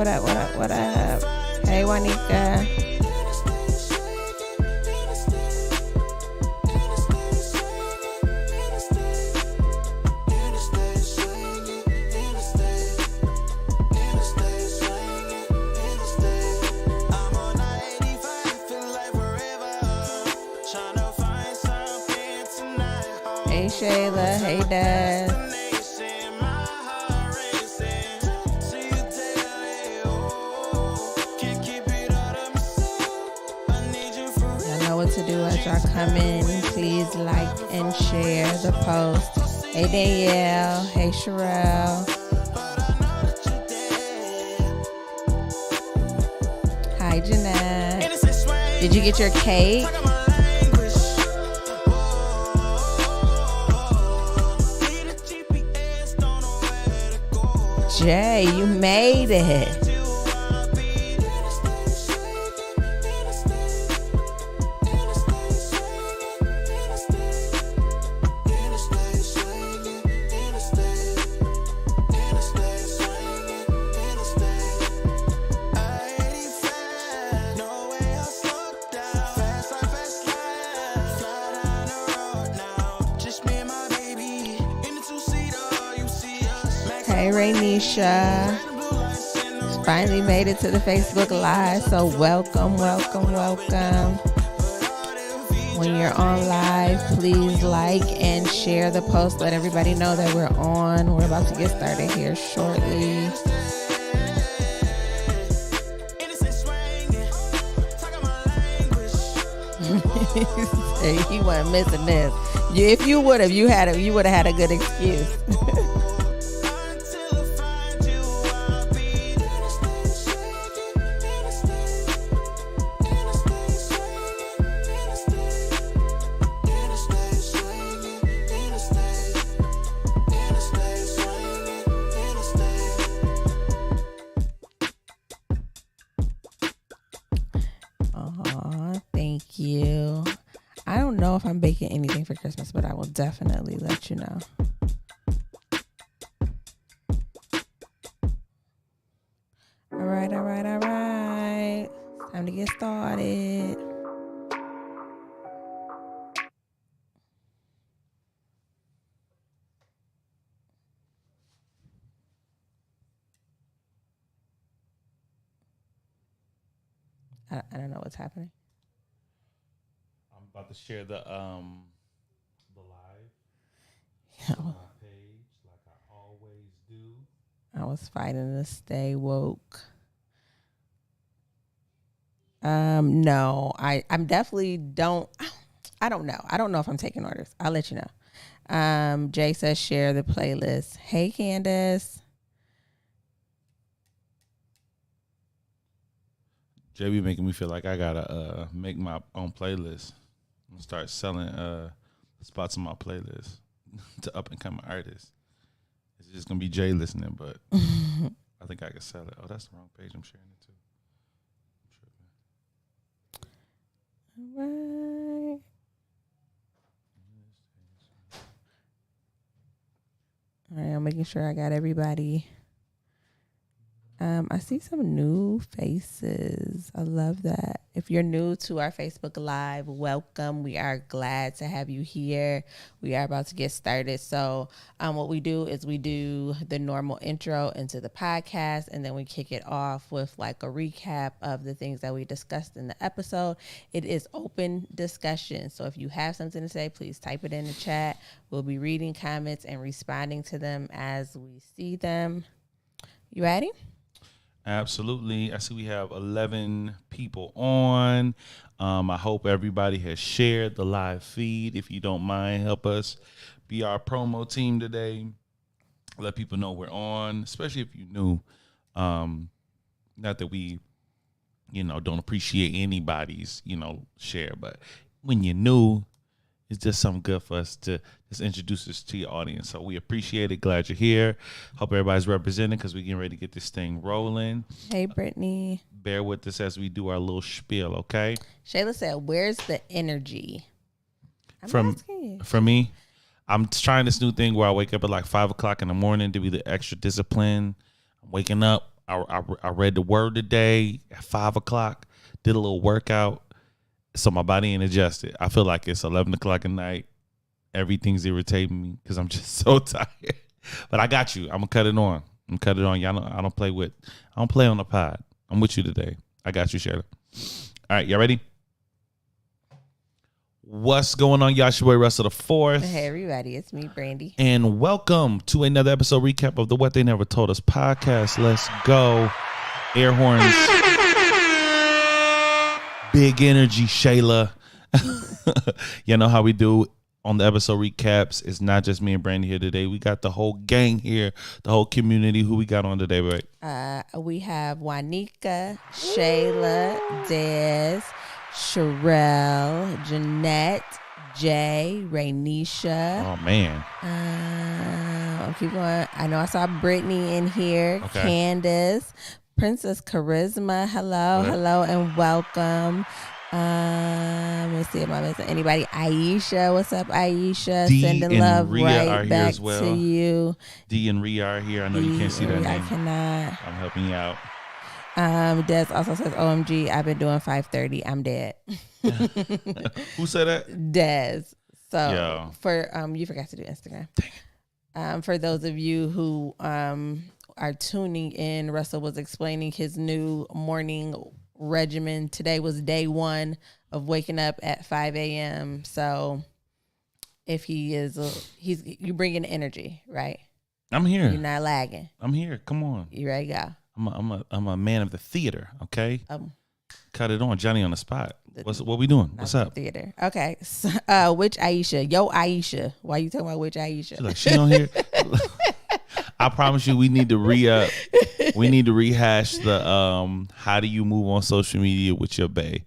What up? What up? What up? Hey, Juanica. Hey, Shayla. Hey, Dad. To do as y'all come in, please like and share the post. Hey Danielle, hey Sherelle, hi Jeanette. Did you get your cake? Jay, you made it. Hey, Rainisha. Finally made it to the Facebook Live, so welcome. When you're on live, please like and share the post. Let everybody know that we're on. We're about to get started here shortly. He wasn't missing this. If you would have, you would have had a good excuse. Thank you. I don't know if I'm baking anything for Christmas, but I will definitely let you know. All right. Time to get started. I don't know what's happening. I'm about to share the live on my page like I always do. I was fighting to stay woke. No, I'm definitely I don't know. I don't know if I'm taking orders. I'll let you know. Jay says share the playlist. Hey, Candace. JB making me feel like I gotta make my own playlist and start selling spots on my playlist to up and coming artists. It's just gonna be Jay listening, but I think I can sell it. Oh, that's the wrong page. I'm sharing it too. All right. All right, I'm making sure I got everybody. I see some new faces. I love that. If you're new to our Facebook Live, welcome. We are glad to have you here. We are about to get started. So what we do is we do the normal intro into the podcast, and then we kick it off with like a recap of the things that we discussed in the episode. It is open discussion. So if you have something to say, please type it in the chat. We'll be reading comments and responding to them as we see them. You ready? Absolutely. I see we have 11 people on. I hope everybody has shared the live feed. If you don't mind, help us be our promo team today. Let people know we're on, especially if you're new. Not that we, don't appreciate anybody's, share, but when you're new, it's just something good for us to just introduce us to your audience. So we appreciate it. Glad you're here. Hope everybody's represented because we're getting ready to get this thing rolling. Hey, Brittany. Bear with us as we do our little spiel, okay? Shayla said, where's the energy? From me, I'm trying this new thing where I wake up at like 5 o'clock in the morning to be the extra discipline. I'm waking up. I read the word today at 5:00. Did a little workout, so my body ain't adjusted. I feel like it's 11:00 at night. Everything's irritating me because I'm just so tired. But I got you. I'm gonna cut it on. Y'all know I don't play on the pod. I'm with you today. I got you, Shayla. All right, y'all ready? What's going on, y'all? It's your boy Russell the Fourth. Hey, everybody. It's me, Brandy. And welcome to another episode recap of the What They Never Told Us podcast. Let's go. Air horns. Big energy, Shayla. You know how we do on the episode recaps. It's not just me and Brandy here today. We got the whole gang here, the whole community. Who we got on today, right? We have Juanica, Shayla, Des, Sherelle, Jeanette, Jay, Rainisha. Oh, man. I'll keep going. I know I saw Brittany in here. Okay. Candace, Princess Charisma. Hello, and welcome. Let me see if I'm missing anybody. Aisha, what's up, Aisha? D Sending and love Rhea right back to you. D and Rhea are here. I know you can't see that name. I cannot. I'm helping you out. Des also says, OMG, I've been doing 5:30. I'm dead. Who said that? Des. So yeah. For you forgot to do Instagram. Dang it. For those of you who are tuning in, Russell was explaining his new morning regimen. Today was day one of waking up at 5 a.m. So if you bringing energy, right? I'm here. You're not lagging. I'm here. Come on. You ready to go? I'm a man of the theater. Okay. Cut it on, Johnny on the spot. What we doing? What's up? Theater. Okay. So, which Aisha? Yo, Aisha. Why you talking about which Aisha? She's like, she on here. I promise you, we need to rehash the how do you move on social media with your bae.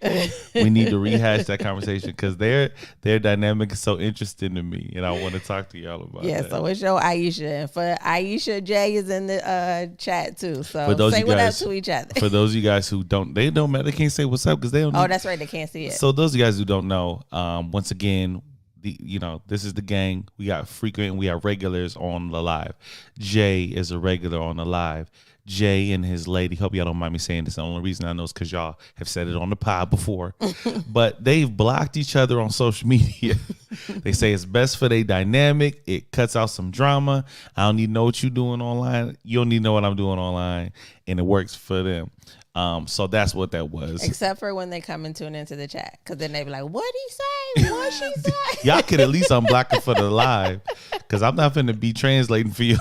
We need to rehash that conversation because their dynamic is so interesting to me, and I want to talk to y'all about that. Yeah, so it's your Aisha, and for Aisha, Jay is in the chat too. So for those say you what guys, up to each other. For those of you guys who don't matter, they can't say what's up because they don't. Oh, that's right, they can't see it. So those of you guys who don't know, once again. This is the gang. We got frequent and we have regulars on the live. Jay is a regular on the live. Jay and his lady, hope y'all don't mind me saying this. The only reason I know is because y'all have said it on the pod before. But they've blocked each other on social media. They say it's best for their dynamic. It cuts out some drama. I don't need to know what you're doing online. You don't need to know what I'm doing online. And it works for them. So that's what that was. Except for when they come and tune into the chat, because then they be like, "What'd he say? What she say?" Y'all could at least unblock it for the live, because I'm not finna be translating for you.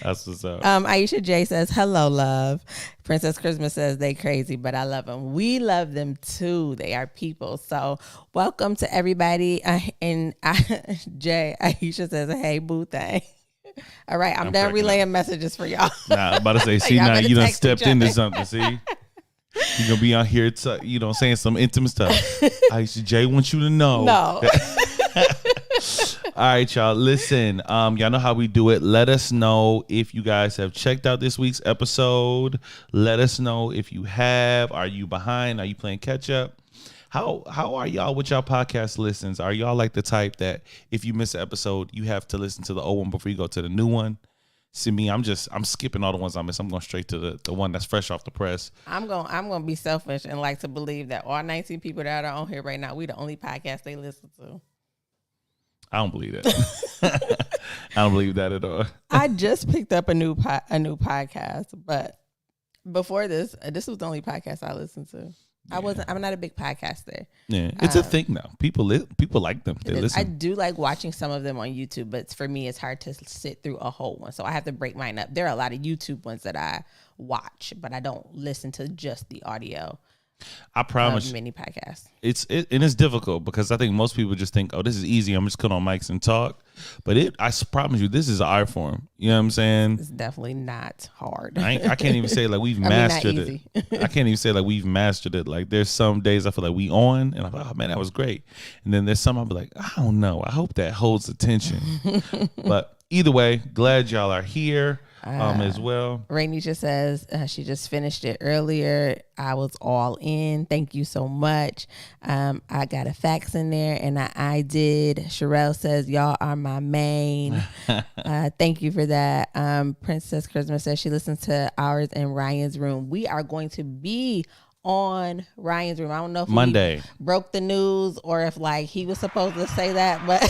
That's what's up. Aisha J says, "Hello, love." Princess Christmas says, "They crazy, but I love them. We love them too. They are people." So welcome to everybody. Jay, Aisha says, "Hey, boo thing." All right, I'm done relaying messages for y'all. Nah, I'm about to say, see, now you done stepped into something, see? You're going to be on here, saying some intimate stuff. Aisha J wants you to know. No. All right, y'all, listen, y'all know how we do it. Let us know if you guys have checked out this week's episode. Let us know if you have. Are you behind? Are you playing catch up? How are y'all with y'all podcast listens? Are y'all like the type that if you miss an episode, you have to listen to the old one before you go to the new one? See me, I'm skipping all the ones I miss. I'm going straight to the one that's fresh off the press. I'm gonna be selfish and like to believe that all 19 people that are on here right now, we the only podcast they listen to. I don't believe that. I don't believe that at all. I just picked up a new podcast, but before this was the only podcast I listened to. Yeah. I'm not a big podcaster. Yeah, it's a thing now. People like them. They listen. I do like watching some of them on YouTube, but for me, it's hard to sit through a whole one. So I have to break mine up. There are a lot of YouTube ones that I watch, but I don't listen to just the audio. I promise. Many podcasts. It's difficult because I think most people just think, oh, this is easy. I'm just put on mics and talk. But I promise you, this is an art form. You know what I'm saying? It's definitely not hard. I can't even say like we've mastered it. I can't even say like we've mastered it. Like there's some days I feel like we on and I'm like, oh man, that was great. And then there's some I'll be like, I don't know. I hope that holds attention. But either way, glad y'all are here as well. Rainisha says she just finished it earlier. I was all in. Thank you so much. I got a fax in there, and I did. Sherelle says, y'all are my main. Thank you for that. Princess Charisma says she listens to ours in Ryan's room. We are going to be on Ryan's room. I don't know if Monday he broke the news or if like he was supposed to say that, but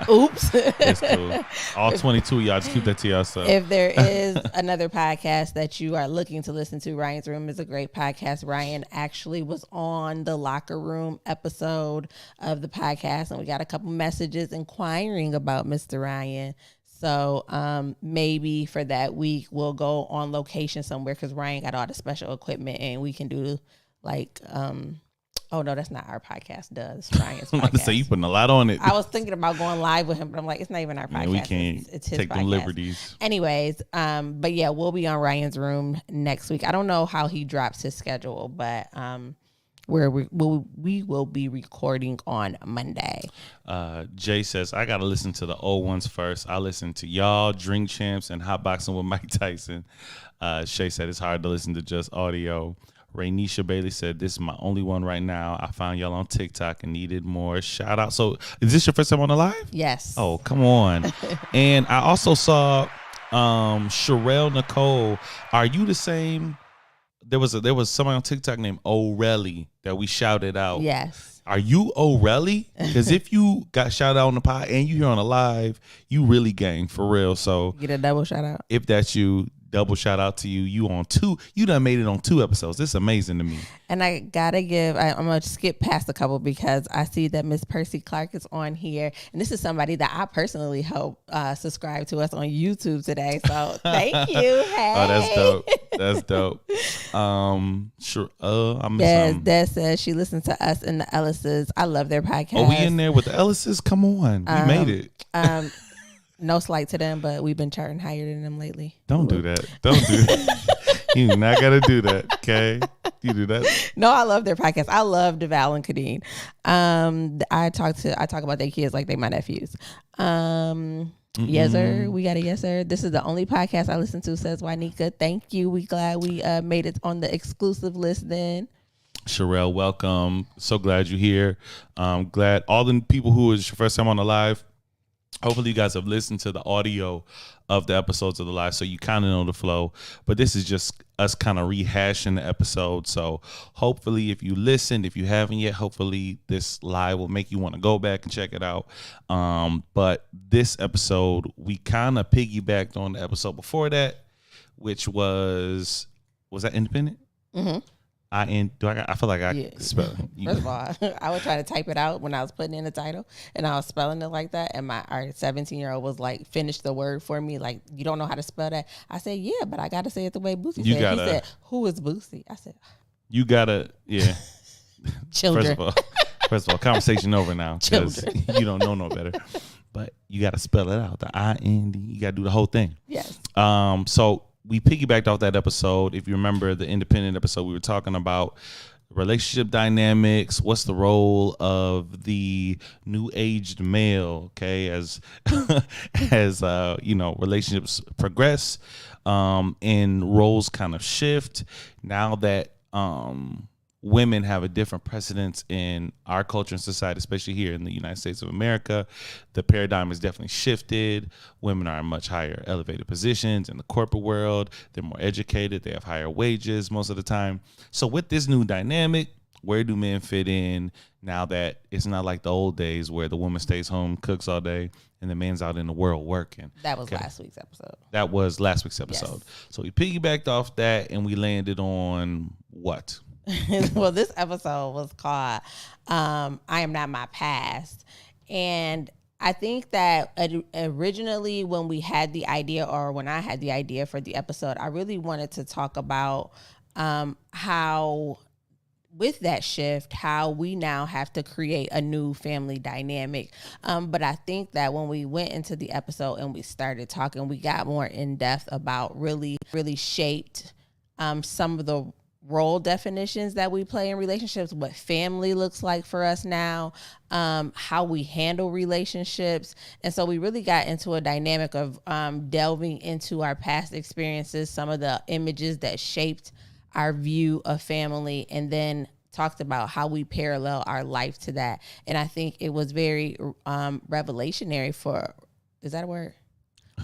oops. That's cool. All 22 of y'all, just keep that to yourself. If there is another podcast that you are looking to listen to, Ryan's Room is a great podcast. Ryan actually was on the Locker Room episode of the podcast, and we got a couple messages inquiring about Mr. Ryan. So maybe for that week, we'll go on location somewhere because Ryan got all the special equipment and we can do like, oh no, that's not our podcast. Does Ryan's podcast? I'm about to say you putting a lot on it. I was thinking about going live with him, but I'm like, it's not even our podcast. We can't it's his take podcast. them liberties. Anyways, but yeah, we'll be on Ryan's room next week. I don't know how he drops his schedule, but where we will be recording on Monday. Jay says, I got to listen to the old ones first. I listen to y'all, Drink Champs, and Hot Boxing with Mike Tyson. Shay said it's hard to listen to just audio. Rainisha Bailey said, this is my only one right now. I found y'all on TikTok and needed more. Shout out. So is this your first time on the live? Yes. Oh, come on. And I also saw Sherelle Nicole. Are you the same? There was somebody on TikTok named O'Reilly that we shouted out. Yes. Are you O'Reilly? Because if you got shouted out on the pod and you here on the live, you really gang for real. So get a double shout out. If that's you, double shout out to you. You on 2. You done made it on 2 episodes. This is amazing to me. And I gotta give, I'm gonna skip past a couple because I see that Miss Percy Clark is on here, and this is somebody that I personally helped subscribe to us on YouTube today. So thank you. Hey. Oh, that's dope. That's dope. Sure. I'm Des says she listens to us and the Ellises. I love their podcast. Oh, we in there with the Ellises? Come on, we made it. No slight to them, but we've been charting higher than them lately. Don't do that. Don't do that. You do not got to do that, okay? You do that. No, I love their podcast. I love DeVal and Kadeen. I talk about their kids like they my nephews. Yes, sir. We got a yes, sir. This is the only podcast I listen to, says Juanica. Thank you. We glad we made it on the exclusive list then. Sherelle, welcome. So glad you're here. Glad all the people who is your first time on the live, hopefully you guys have listened to the audio of the episodes of the live, so you kind of know the flow. But this is just us kind of rehashing the episode. So hopefully if you listened, if you haven't yet, hopefully this live will make you want to go back and check it out. But this episode, we kind of piggybacked on the episode before that, which was that Independent? Mm-hmm. I feel like I spell it. First of all, I was trying to type it out when I was putting in the title, and I was spelling it like that. And our 17-year-old was like, finish the word for me. Like, you don't know how to spell that? I said, yeah, but I got to say it the way Boosie said. He said, who is Boosie? I said, you gotta, yeah. Children. First of all, conversation over now because you don't know no better. But you got to spell it out. The I-N-D. You got to do the whole thing. Yes. So we piggybacked off that episode. If you remember the Independent episode, we were talking about relationship dynamics. What's the role of the new aged male? Okay, as relationships progress, and roles kind of shift. Now that women have a different precedence in our culture and society, especially here in the United States of America, the paradigm has definitely shifted. Women are in much higher elevated positions in the corporate world. They're more educated. They have higher wages most of the time. So with this new dynamic, where do men fit in now that it's not like the old days where the woman stays home, cooks all day, and the man's out in the world working? That was last week's episode. That was last week's episode. Yes. So we piggybacked off that and we landed on what? Well, this episode was called I Am Not My Past. And I think that originally when we had the idea, or when I had the idea for the episode, I really wanted to talk about how, with that shift, how we now have to create a new family dynamic. But I think that when we went into the episode and we started talking, we got more in depth about really, really shaped some of the role definitions that we play in relationships, what family looks like for us now, how we handle relationships. And so we really got into a dynamic of delving into our past experiences, some of the images that shaped our view of family, and then talked about how we parallel our life to that. And I think it was very revelationary for, is that a word?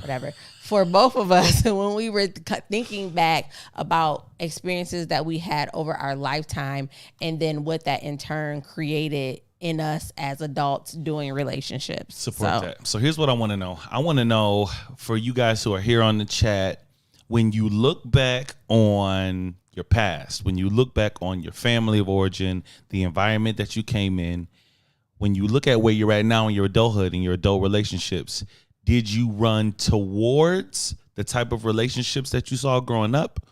Whatever, for both of us when we were thinking back about experiences that we had over our lifetime, and then what that in turn created in us as adults doing relationships. Support that. So here's what I want to know. I want to know, for you guys who are here on the chat, when you look back on your past, when you look back on your family of origin, the environment that you came in, when you look at where you're at now in your adulthood and your adult relationships, did you run towards the type of relationships that you saw growing up?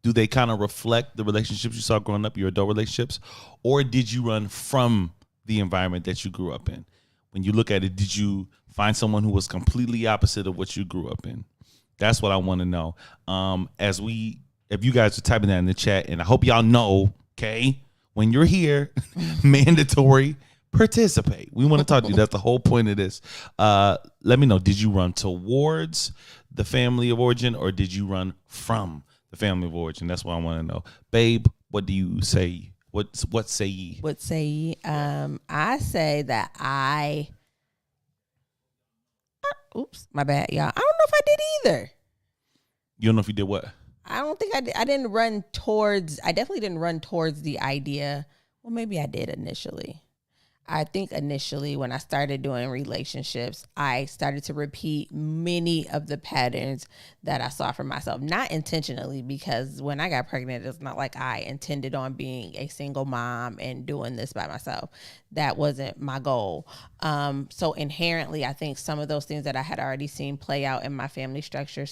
Do they kind of reflect the relationships you saw growing up, your adult relationships? Or did you run from the environment that you grew up in? When you look at it, did you find someone who was completely opposite of what you grew up in? That's what I want to know. If you guys are typing that in the chat, and I hope y'all know, okay, when you're here, mandatory participate. We want to talk to you. That's the whole point of this. Let me know. Did you run towards the family of origin, or did you run from the family of origin? That's what I want to know. Babe, what do you say? What say ye? What say ye? I say that oops, my bad, y'all. I don't know if I did either. You don't know if you did what? I don't think I did. I definitely didn't run towards the idea. Well, maybe I did initially. I think initially when I started doing relationships, I started to repeat many of the patterns that I saw for myself, not intentionally, because when I got pregnant, it's not like I intended on being a single mom and doing this by myself. That wasn't my goal. So inherently, I think some of those things that I had already seen play out in my family structure,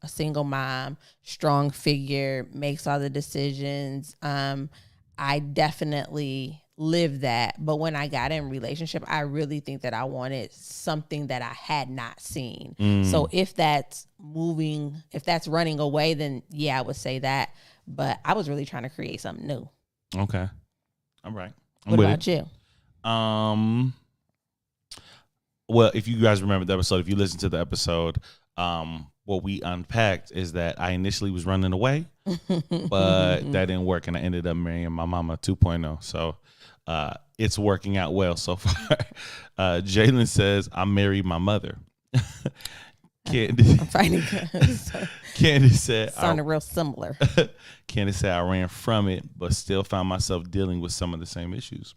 a single mom, strong figure, makes all the decisions. I definitely live that. But when I got in relationship, I really think that I wanted something that I had not seen. So if that's running away, then yeah, I would say that. But I was really trying to create something new. Okay. All right. What about you? Well, if you guys remember the episode, if you listen to the episode, what we unpacked is that I initially was running away, but that didn't work, and I ended up marrying my mama 2.0. So it's working out well so far. Jalen says, I married my mother. I'm finding Candace said, sounded real similar. Candace said, I ran from it, but still found myself dealing with some of the same issues.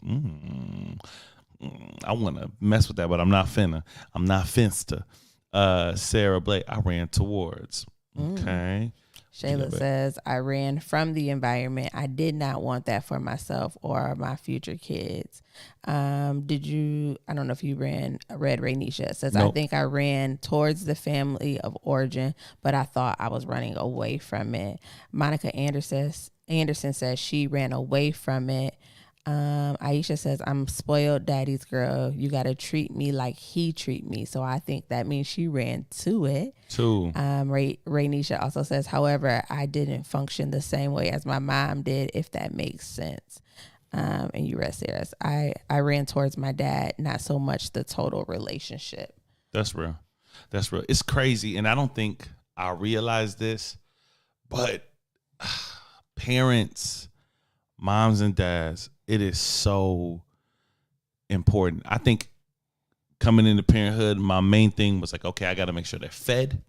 I want to mess with that, but I'm not finna. I'm not finsta. Sarah Blake, I ran towards. Okay. Shayla says, I ran from the environment. I did not want that for myself or my future kids. I don't know if you read Raynisha. It says, nope. I think I ran towards the family of origin, but I thought I was running away from it. Monica Anderson says she ran away from it. Aisha says, I'm spoiled daddy's girl. You got to treat me like he treat me. So I think that means she ran to it. Raynisha also says, however, I didn't function the same way as my mom did, if that makes sense. And you rest there. I ran towards my dad, not so much the total relationship. That's real. It's crazy. And I don't think I realized this, but parents, moms and dads, it is so important. I think coming into parenthood, my main thing was like, okay, I got to make sure they're fed.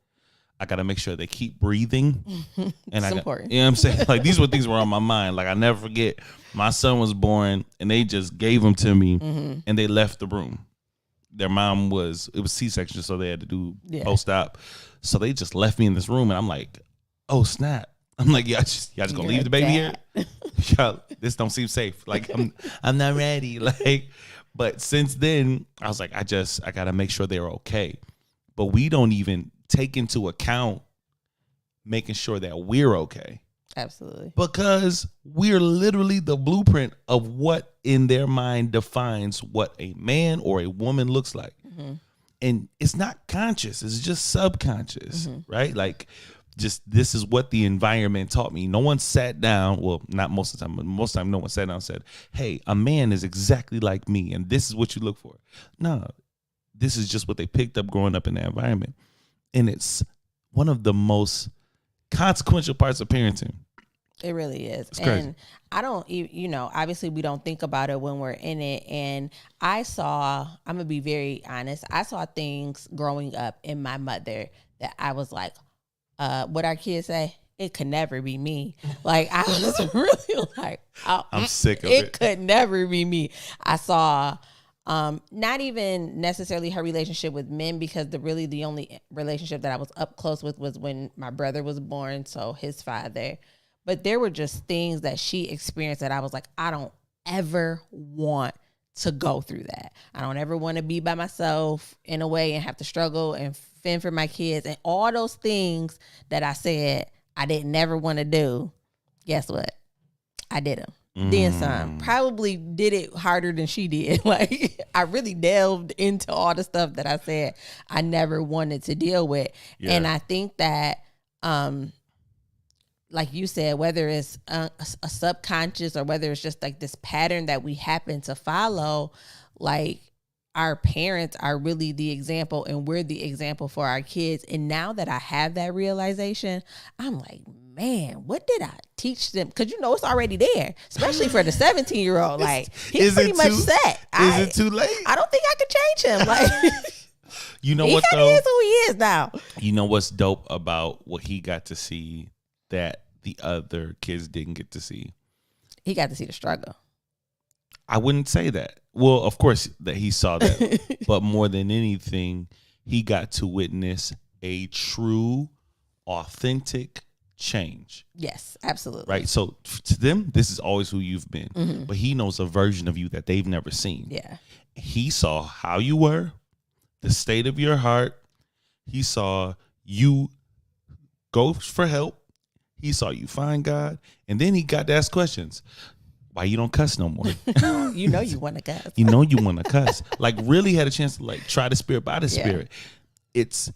I got to make sure they keep breathing. And it's important. You know what I'm saying? Like, these were things were on my mind. Like, I never forget, my son was born and they just gave him to me and they left the room. Their mom it was C-section, so they had to do post-op. So they just left me in this room and I'm like, oh, snap. I'm like, y'all just gonna leave the baby here? Y'all, this don't seem safe. Like, I'm not ready. Like, but since then, I was like, I gotta make sure they're okay. But we don't even take into account making sure that we're okay. Absolutely. Because we're literally the blueprint of what in their mind defines what a man or a woman looks like. And it's not conscious, it's just subconscious, right? Like, just this is what the environment taught me. No one sat down. Well, not most of the time, but most of the time, no one sat down and said, "Hey, a man is exactly like me, and this is what you look for." No, this is just what they picked up growing up in that environment, and it's one of the most consequential parts of parenting. It really is. It's crazy. And I don't, obviously we don't think about it when we're in it. And I'm going to be very honest, I saw things growing up in my mother that I was like, what our kids say, it could never be me. Like, I was really like, I'm sick of it could never be me. I saw not even necessarily her relationship with men, because the only relationship that I was up close with was when my brother was born, so his father. But there were just things that she experienced that I was like, I don't ever want to go through that. I don't ever want to be by myself in a way and have to struggle and fend for my kids. And all those things that I said I didn't never want to do, guess what? I did them. Then some. Probably did it harder than she did. Like, I really delved into all the stuff that I said I never wanted to deal with. Yeah. And I think that, like you said, whether it's a subconscious or whether it's just like this pattern that we happen to follow, like, our parents are really the example and we're the example for our kids. And now that I have that realization, I'm like, man, what did I teach them? Because, it's already there, especially for the 17-year-old. Like, he's pretty much set. Is it too late? I don't think I could change him. Like, you know what, though? He is who he is now. You know what's dope about what he got to see that the other kids didn't get to see? He got to see the struggle. I wouldn't say that. Well, of course that he saw that, but more than anything, he got to witness a true, authentic change. Yes, absolutely. Right. So to them, this is always who you've been, but he knows a version of you that they've never seen. Yeah. He saw how you were, the state of your heart. He saw you go for help. He saw you find God, and then he got to ask questions. Why you don't cuss no more? You know you want to cuss. You know you want to cuss. Like, really had a chance to like try the spirit by the spirit.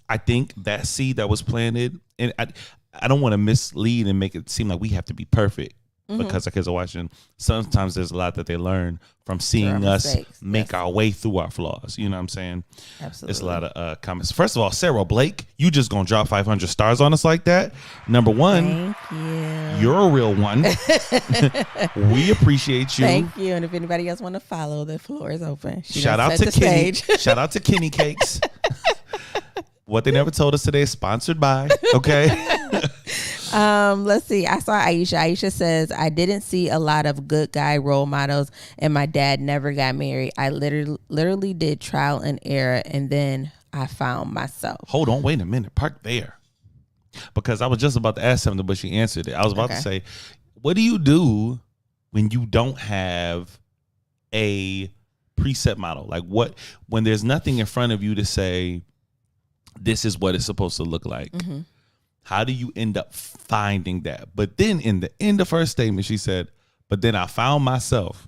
I think that seed that was planted, and I don't want to mislead and make it seem like we have to be perfect because our kids are watching. Sometimes there's a lot that they learn from seeing us make our way through our flaws. You know what I'm saying? Absolutely. It's a lot of comments. First of all, Sarah Blake, you just gonna drop 500 stars on us like that? Number one, thank you. You're a real one. We appreciate you. Thank you. And if anybody else want to follow, the floor is open. Shout out to Kenny. Shout out to Kenny Cakes. What They Never Told Us Today is sponsored by. Okay. Let's see. I saw Aisha. Aisha says, I didn't see a lot of good guy role models and my dad never got married. I literally did trial and error and then I found myself. Hold on. Wait a minute. Park there. Because I was just about to ask something, but she answered it. I was about to say, what do you do when you don't have a preset model? Like when there's nothing in front of you to say, this is what it's supposed to look like. Mm-hmm. How do you end up finding that? But then in the end of her statement, she said, but then I found myself.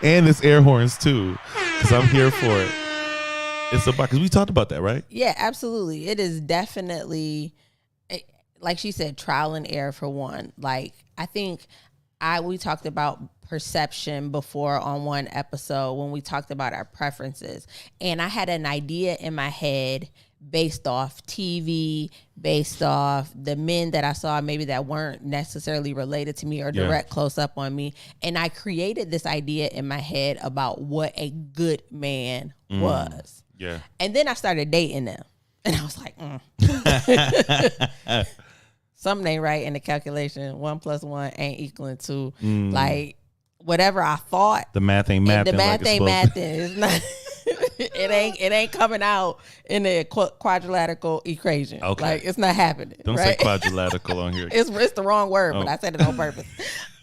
And it's air horns too, because I'm here for it. It's about, because we talked about that, right? Yeah, absolutely. It is definitely, like she said, trial and error for one. Like, I think we talked about perception before on one episode when we talked about our preferences. And I had an idea in my head based off TV, based off the men that I saw maybe that weren't necessarily related to me or direct close up on me. And I created this idea in my head about what a good man was. Yeah. And then I started dating them. And I was like, something ain't right in the calculation. 1 + 1 ain't equaling 2. Like, whatever I thought. The math ain't mathing. The math ain't mathing. It's not. It ain't coming out in a quadrilateral equation. Okay. Like, it's not happening. Don't say quadrilateral on here. It's the wrong word, but I said it on purpose.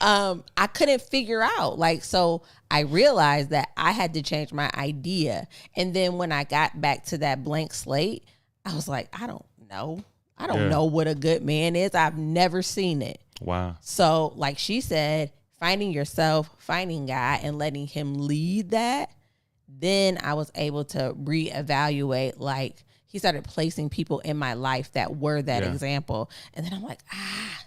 I couldn't figure out. Like, so I realized that I had to change my idea. And then when I got back to that blank slate, I was like, I don't know. I don't know what a good man is. I've never seen it. Wow. So, like she said, finding yourself, finding God, and letting him lead that. Then I was able to reevaluate, like, he started placing people in my life that were that example. And then I'm like,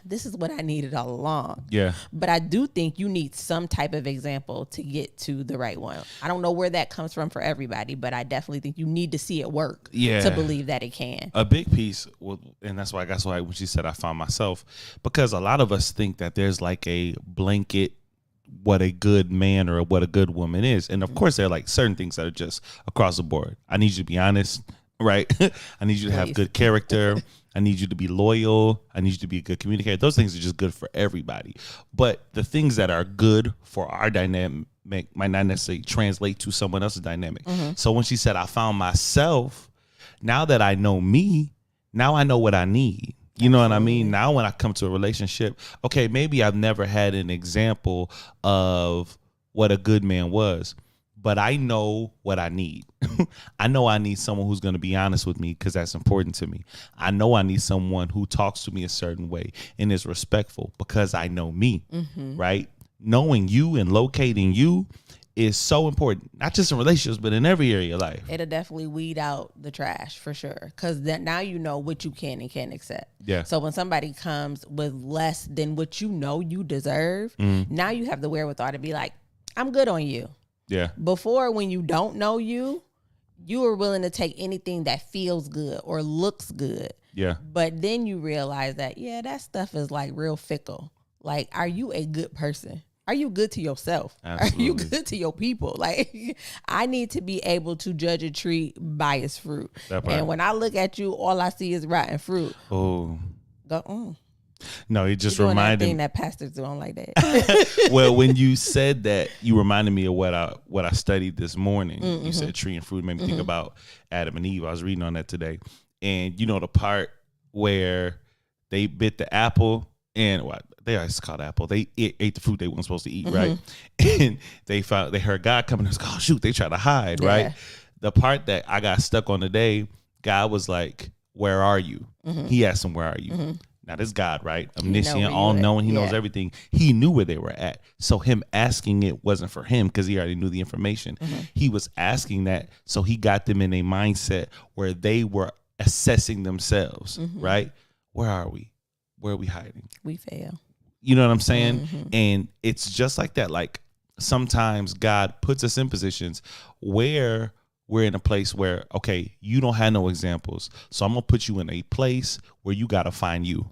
this is what I needed all along. Yeah. But I do think you need some type of example to get to the right one. I don't know where that comes from for everybody, but I definitely think you need to see it work to believe that it can. A big piece, and that's why when she said I found myself, because a lot of us think that there's like a blanket what a good man or what a good woman is. And of course, there are like certain things that are just across the board. I need you to be honest, right? I need you to have good character. I need you to be loyal. I need you to be a good communicator. Those things are just good for everybody. But the things that are good for our dynamic might not necessarily translate to someone else's dynamic. So when she said, I found myself, now that I know me, now I know what I need. You know what I mean? Now when I come to a relationship, okay, maybe I've never had an example of what a good man was, but I know what I need. I know I need someone who's going to be honest with me because that's important to me. I know I need someone who talks to me a certain way and is respectful because I know me, right? Knowing you and locating you is so important, not just in relationships, but in every area of life. It'll definitely weed out the trash for sure. Because now you know what you can and can't accept. Yeah. So when somebody comes with less than what you know you deserve, now you have the wherewithal to be like, I'm good on you. Yeah. Before, when you don't know you are willing to take anything that feels good or looks good. Yeah. But then you realize that, that stuff is like real fickle. Like, are you a good person? Are you good to yourself? Absolutely. Are you good to your people? Like, I need to be able to judge a tree by its fruit. And when I look at you, all I see is rotten fruit. Oh. Go, No, it just You're doing reminded that thing me. that pastors do. I don't like that. Well, when you said that, you reminded me of what I studied this morning. You said tree and fruit, made me think about Adam and Eve. I was reading on that today, and you know the part where they bit the apple and it's called apple. They ate the fruit they weren't supposed to eat, right? And they heard God coming. And was like, oh shoot, they tried to hide, right? The part that I got stuck on today, God was like, "Where are you?" He asked him, "Where are you?" Now this God, right? Omniscient, all knowing, he knows everything. He knew where they were at. So him asking it wasn't for him because he already knew the information. He was asking that so he got them in a mindset where they were assessing themselves, right? Where are we? Where are we hiding? We fail. You know what I'm saying? And it's just like that. Like sometimes God puts us in positions where we're in a place where, okay, you don't have no examples. So I'm going to put you in a place where you got to find you.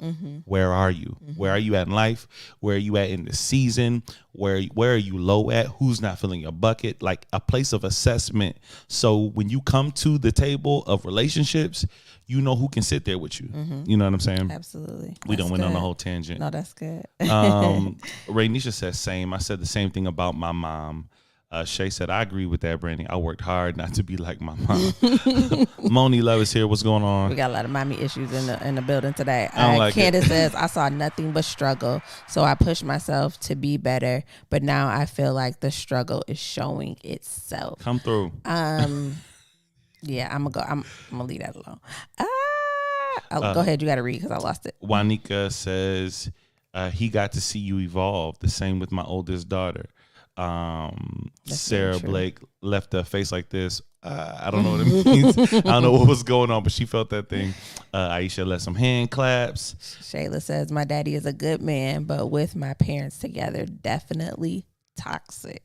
Where are you? Where are you at in life? Where are you at in the season? Where are you low at? Who's not filling your bucket? Like a place of assessment. So when you come to the table of relationships, you know who can sit there with you. You know what I'm saying? Absolutely. We don't went on a whole tangent. No, that's good. Raynisha says same. I said the same thing about my mom. Shay said, I agree with that, Brandy. I worked hard not to be like my mom. Moni Love is here. What's going on? We got a lot of mommy issues in the building today. I don't like Candace says, I saw nothing but struggle, so I pushed myself to be better, but now I feel like the struggle is showing itself. Come through. Yeah, I'm gonna leave that alone. Go ahead. You got to read because I lost it. Juanica says, he got to see you evolve. The same with my oldest daughter. Sarah Blake left a face like this. I don't know what it means. I don't know what was going on, but she felt that thing. Aisha left some hand claps. Shayla says, my daddy is a good man, but with my parents together, definitely toxic.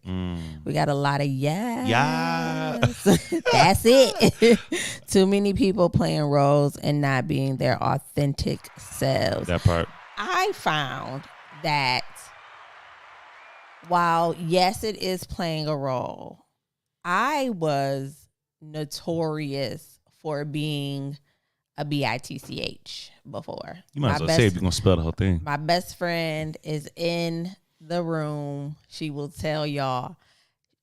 We got a lot of yes. That's it. Too many people playing roles and not being their authentic selves. That part. I found that while, yes, it is playing a role, I was notorious for being a bitch before. You might as well say if you're going to spell the whole thing. My best friend is in the room. She will tell y'all.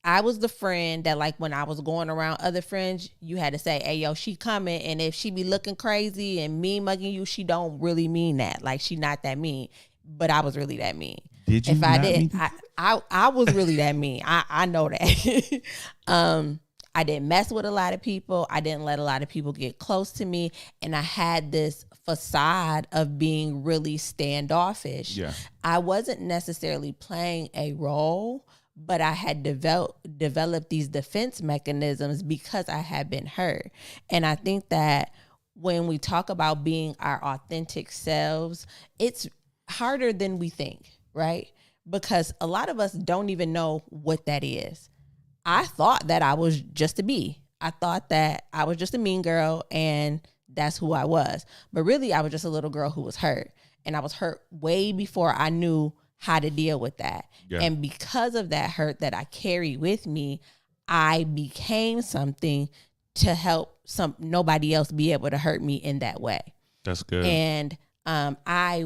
I was the friend that, like, when I was going around other friends, you had to say, hey, yo, she coming. And if she be looking crazy and mean mugging you, she don't really mean that. Like, she not that mean. But I was really that mean. Did you? If I did, I was really that mean. I know that. I didn't mess with a lot of people. I didn't let a lot of people get close to me. And I had this facade of being really standoffish. Yeah. I wasn't necessarily playing a role, but I had developed these defense mechanisms because I had been hurt. And I think that when we talk about being our authentic selves, it's harder than we think, right? Because a lot of us don't even know what that is. I thought that I was just a bee. I thought that I was just a mean girl and that's who I was. But really, I was just a little girl who was hurt. And I was hurt way before I knew how to deal with that. Yeah. And because of that hurt that I carry with me, I became something to help nobody else be able to hurt me in that way. That's good. And I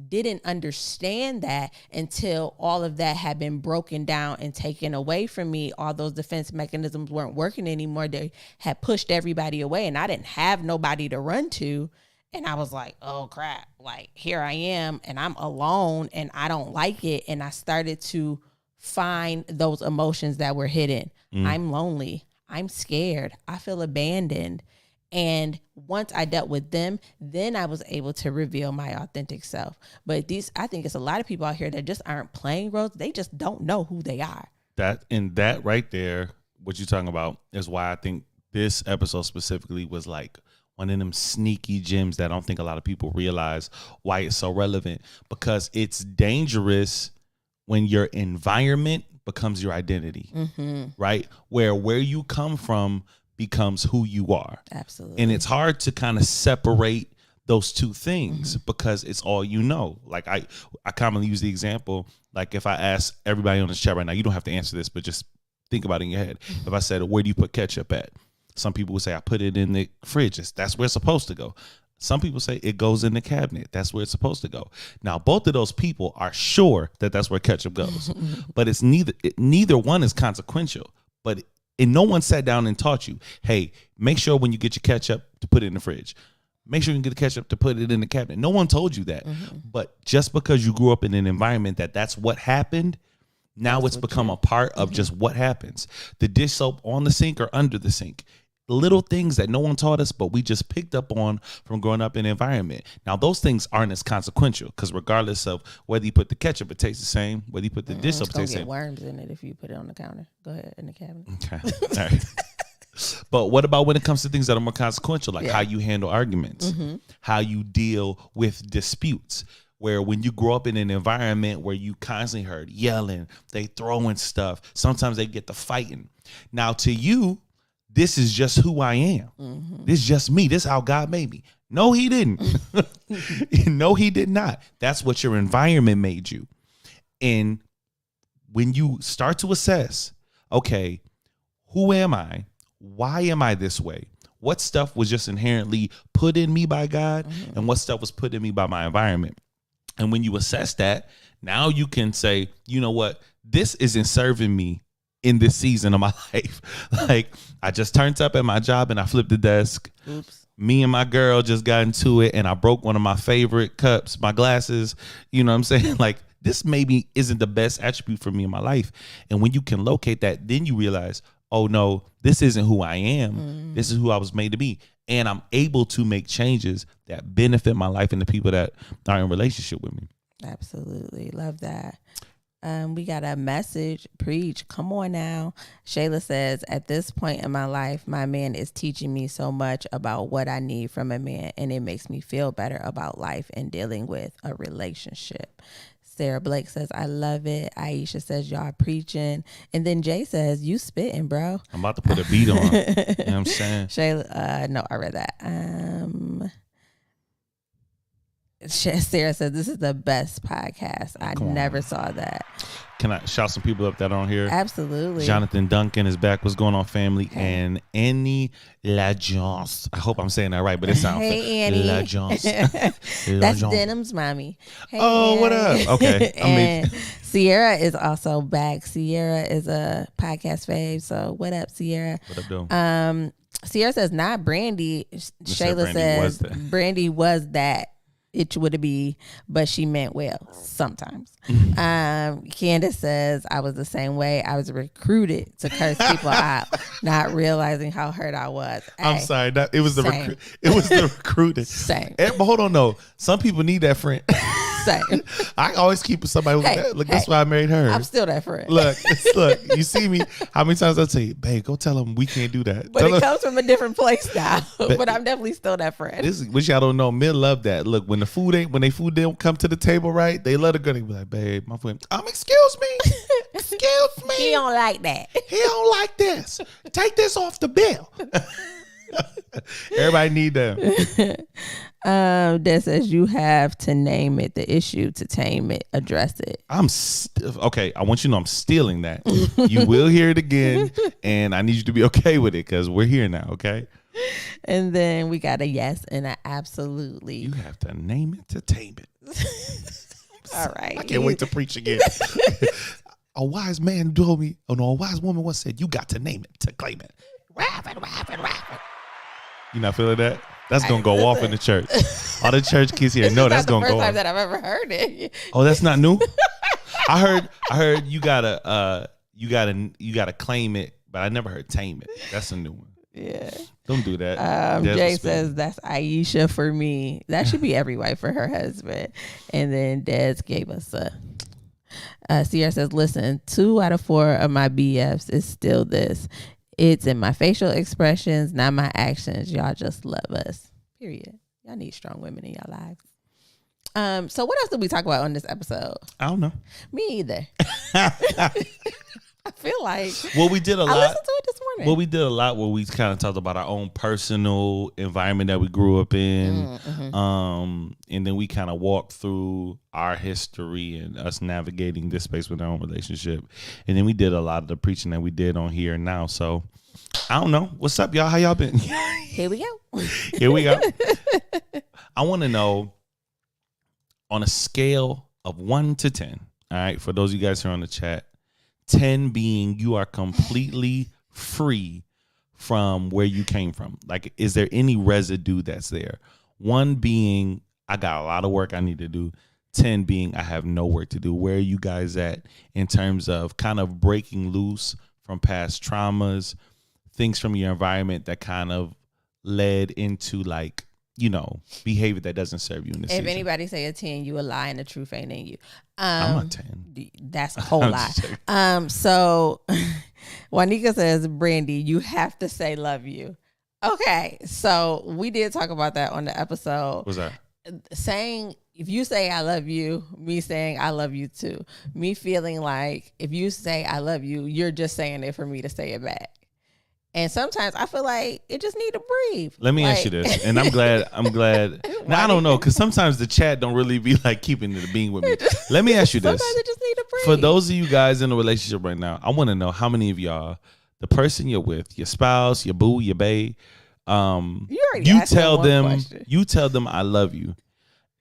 didn't understand that until all of that had been broken down and taken away from me. All those defense mechanisms weren't working anymore. They had pushed everybody away and I didn't have nobody to run to. And I was like, oh crap, like here I am and I'm alone and I don't like it. And I started to find those emotions that were hidden. I'm lonely. I'm scared. I feel abandoned. And once I dealt with them, then I was able to reveal my authentic self. But I think it's a lot of people out here that just aren't playing roles. They just don't know who they are. That right there, what you're talking about is why I think this episode specifically was like one of them sneaky gems that I don't think a lot of people realize why it's so relevant, because it's dangerous when your environment becomes your identity, right? Where you come from becomes who you are. Absolutely. And it's hard to kind of separate those two things because it's all you know. Like I commonly use the example, like if I ask everybody on this chat right now, you don't have to answer this, but just think about it in your head. If I said, where do you put ketchup at? Some people would say, I put it in the fridge. That's where it's supposed to go. Some people say it goes in the cabinet. That's where it's supposed to go. Now, both of those people are sure that that's where ketchup goes, but it's neither one is consequential. And no one sat down and taught you, hey, make sure when you get your ketchup to put it in the fridge. Make sure you can get the ketchup to put it in the cabinet. No one told you that. But just because you grew up in an environment that's what happened, now it's become a part of just what happens. The dish soap on the sink or under the sink. Little things that no one taught us, but we just picked up on from growing up in an environment. Now, those things aren't as consequential because regardless of whether you put the ketchup, it tastes the same. Whether you put the dish soap, it tastes the same. Worms in it if you put it on the counter. Go ahead, in the cabinet. Okay. All right. But what about when it comes to things that are more consequential, like how you handle arguments, how you deal with disputes? Where when you grow up in an environment where you constantly heard yelling, they throwing stuff, sometimes they get to fighting. Now, to you, this is just who I am. This is just me. This is how God made me. No, he didn't. No, he did not. That's what your environment made you. And when you start to assess, okay, who am I? Why am I this way? What stuff was just inherently put in me by God and what stuff was put in me by my environment? And when you assess that, now you can say, you know what? This isn't serving me in this season of my life. Like I just turned up at my job and I flipped the desk. Oops. Me and my girl just got into it and I broke one of my favorite cups, my glasses. You know what I'm saying? Like this maybe isn't the best attribute for me in my life. And when you can locate that, then you realize, oh no, this isn't who I am. This is who I was made to be. And I'm able to make changes that benefit my life and the people that are in relationship with me. Absolutely. Love that. We got a message. Preach. Come on now. Shayla says, at this point in my life, my man is teaching me so much about what I need from a man, and it makes me feel better about life and dealing with a relationship. Sarah Blake says, I love it. Aisha says, y'all preaching. And then Jay says, you spitting, bro. I'm about to put a beat on. You know what I'm saying? Shayla, no, I read that. Sarah says, this is the best podcast. I never saw that. Can I shout some people up that aren't here? Absolutely. Jonathan Duncan is back. What's going on, family? Okay. And Annie Lajance. I hope I'm saying that right, but it sounds Hey, Annie. Lajance. That's Denim's mommy. Hey, oh, Annie. What up? Okay. And Sierra is also back. Sierra is a podcast fave. So what up, Sierra? What up, though? Sierra says, not Brandy. Shayla says, Brandy was that. It would be, but she meant well sometimes. Candace says, I was the same way. I was recruited to curse people out, not realizing how hurt I was. I'm sorry. It was the recruiting. Same. But hold on, though. Some people need that friend. Same. I always keep with somebody. Look, that's why I married her. I'm still that friend. Look. You see me? How many times I tell you, babe, go tell them we can't do that. But it comes from a different place now. But I'm definitely still that friend. This is which y'all don't know. Men love that. Look, when their food don't come to the table right, they love to go. They be like, babe, my friend. Excuse me. Excuse me. He don't like that. He don't like this. Take this off the bill. Everybody need them. That says you have to name it, the issue, to tame it, address it. Okay. I want you to know I'm stealing that. You will hear it again, and I need you to be okay with it because we're here now. Okay. And then we got a yes and an absolutely. You have to name it to tame it. All right. I can't wait to preach again. A wise man told me, a wise woman once said, you got to name it to claim it. Rap it. You not feeling that? That's going to go off in the church. All the church kids here know that's going to go off. That's the first time that I've ever heard it. Oh, that's not new? I heard you gotta claim it, but I never heard tame it. That's a new one. Yeah. Don't do that. Jay says that's Aisha for me. That should be every wife for her husband. And then Des gave us Sierra says, listen, 2 out of 4 of my BFs is still this. It's in my facial expressions, not my actions. Y'all just love us. Period. Y'all need strong women in your lives. So what else did we talk about on this episode? I don't know. Me either. I feel like we did a lot. I listened to it this morning. Well, we did a lot where we kind of talked about our own personal environment that we grew up in. And then we kind of walked through our history and us navigating this space with our own relationship. And then we did a lot of the preaching that we did on here now. So I don't know. What's up, y'all? How y'all been? Here we go. Here we go. I want to know on a scale of 1 to 10. All right. For those of you guys who are on the chat, 10 being you are completely free from where you came from. Like, is there any residue that's there? 1 being I got a lot of work I need to do. 10 being I have no work to do. Where are you guys at in terms of kind of breaking loose from past traumas, things from your environment that kind of led into behavior that doesn't serve you in this season? If anybody say a 10, you a lie and the truth ain't in you. I'm a 10. That's a whole lot. So Juanica says, Brandy, you have to say love you. Okay. So we did talk about that on the episode. What's that? Saying, if you say I love you, me saying I love you too. Me feeling like if you say I love you, you're just saying it for me to say it back. And sometimes I feel like it just need to breathe. Let me ask you this, and I'm glad. Now I don't know, because sometimes the chat don't really be like keeping it being with me. Let me ask you this. Sometimes it just need to breathe. For those of you guys in a relationship right now, I want to know how many of y'all, the person you're with, your spouse, your boo, your bae, you tell them I love you,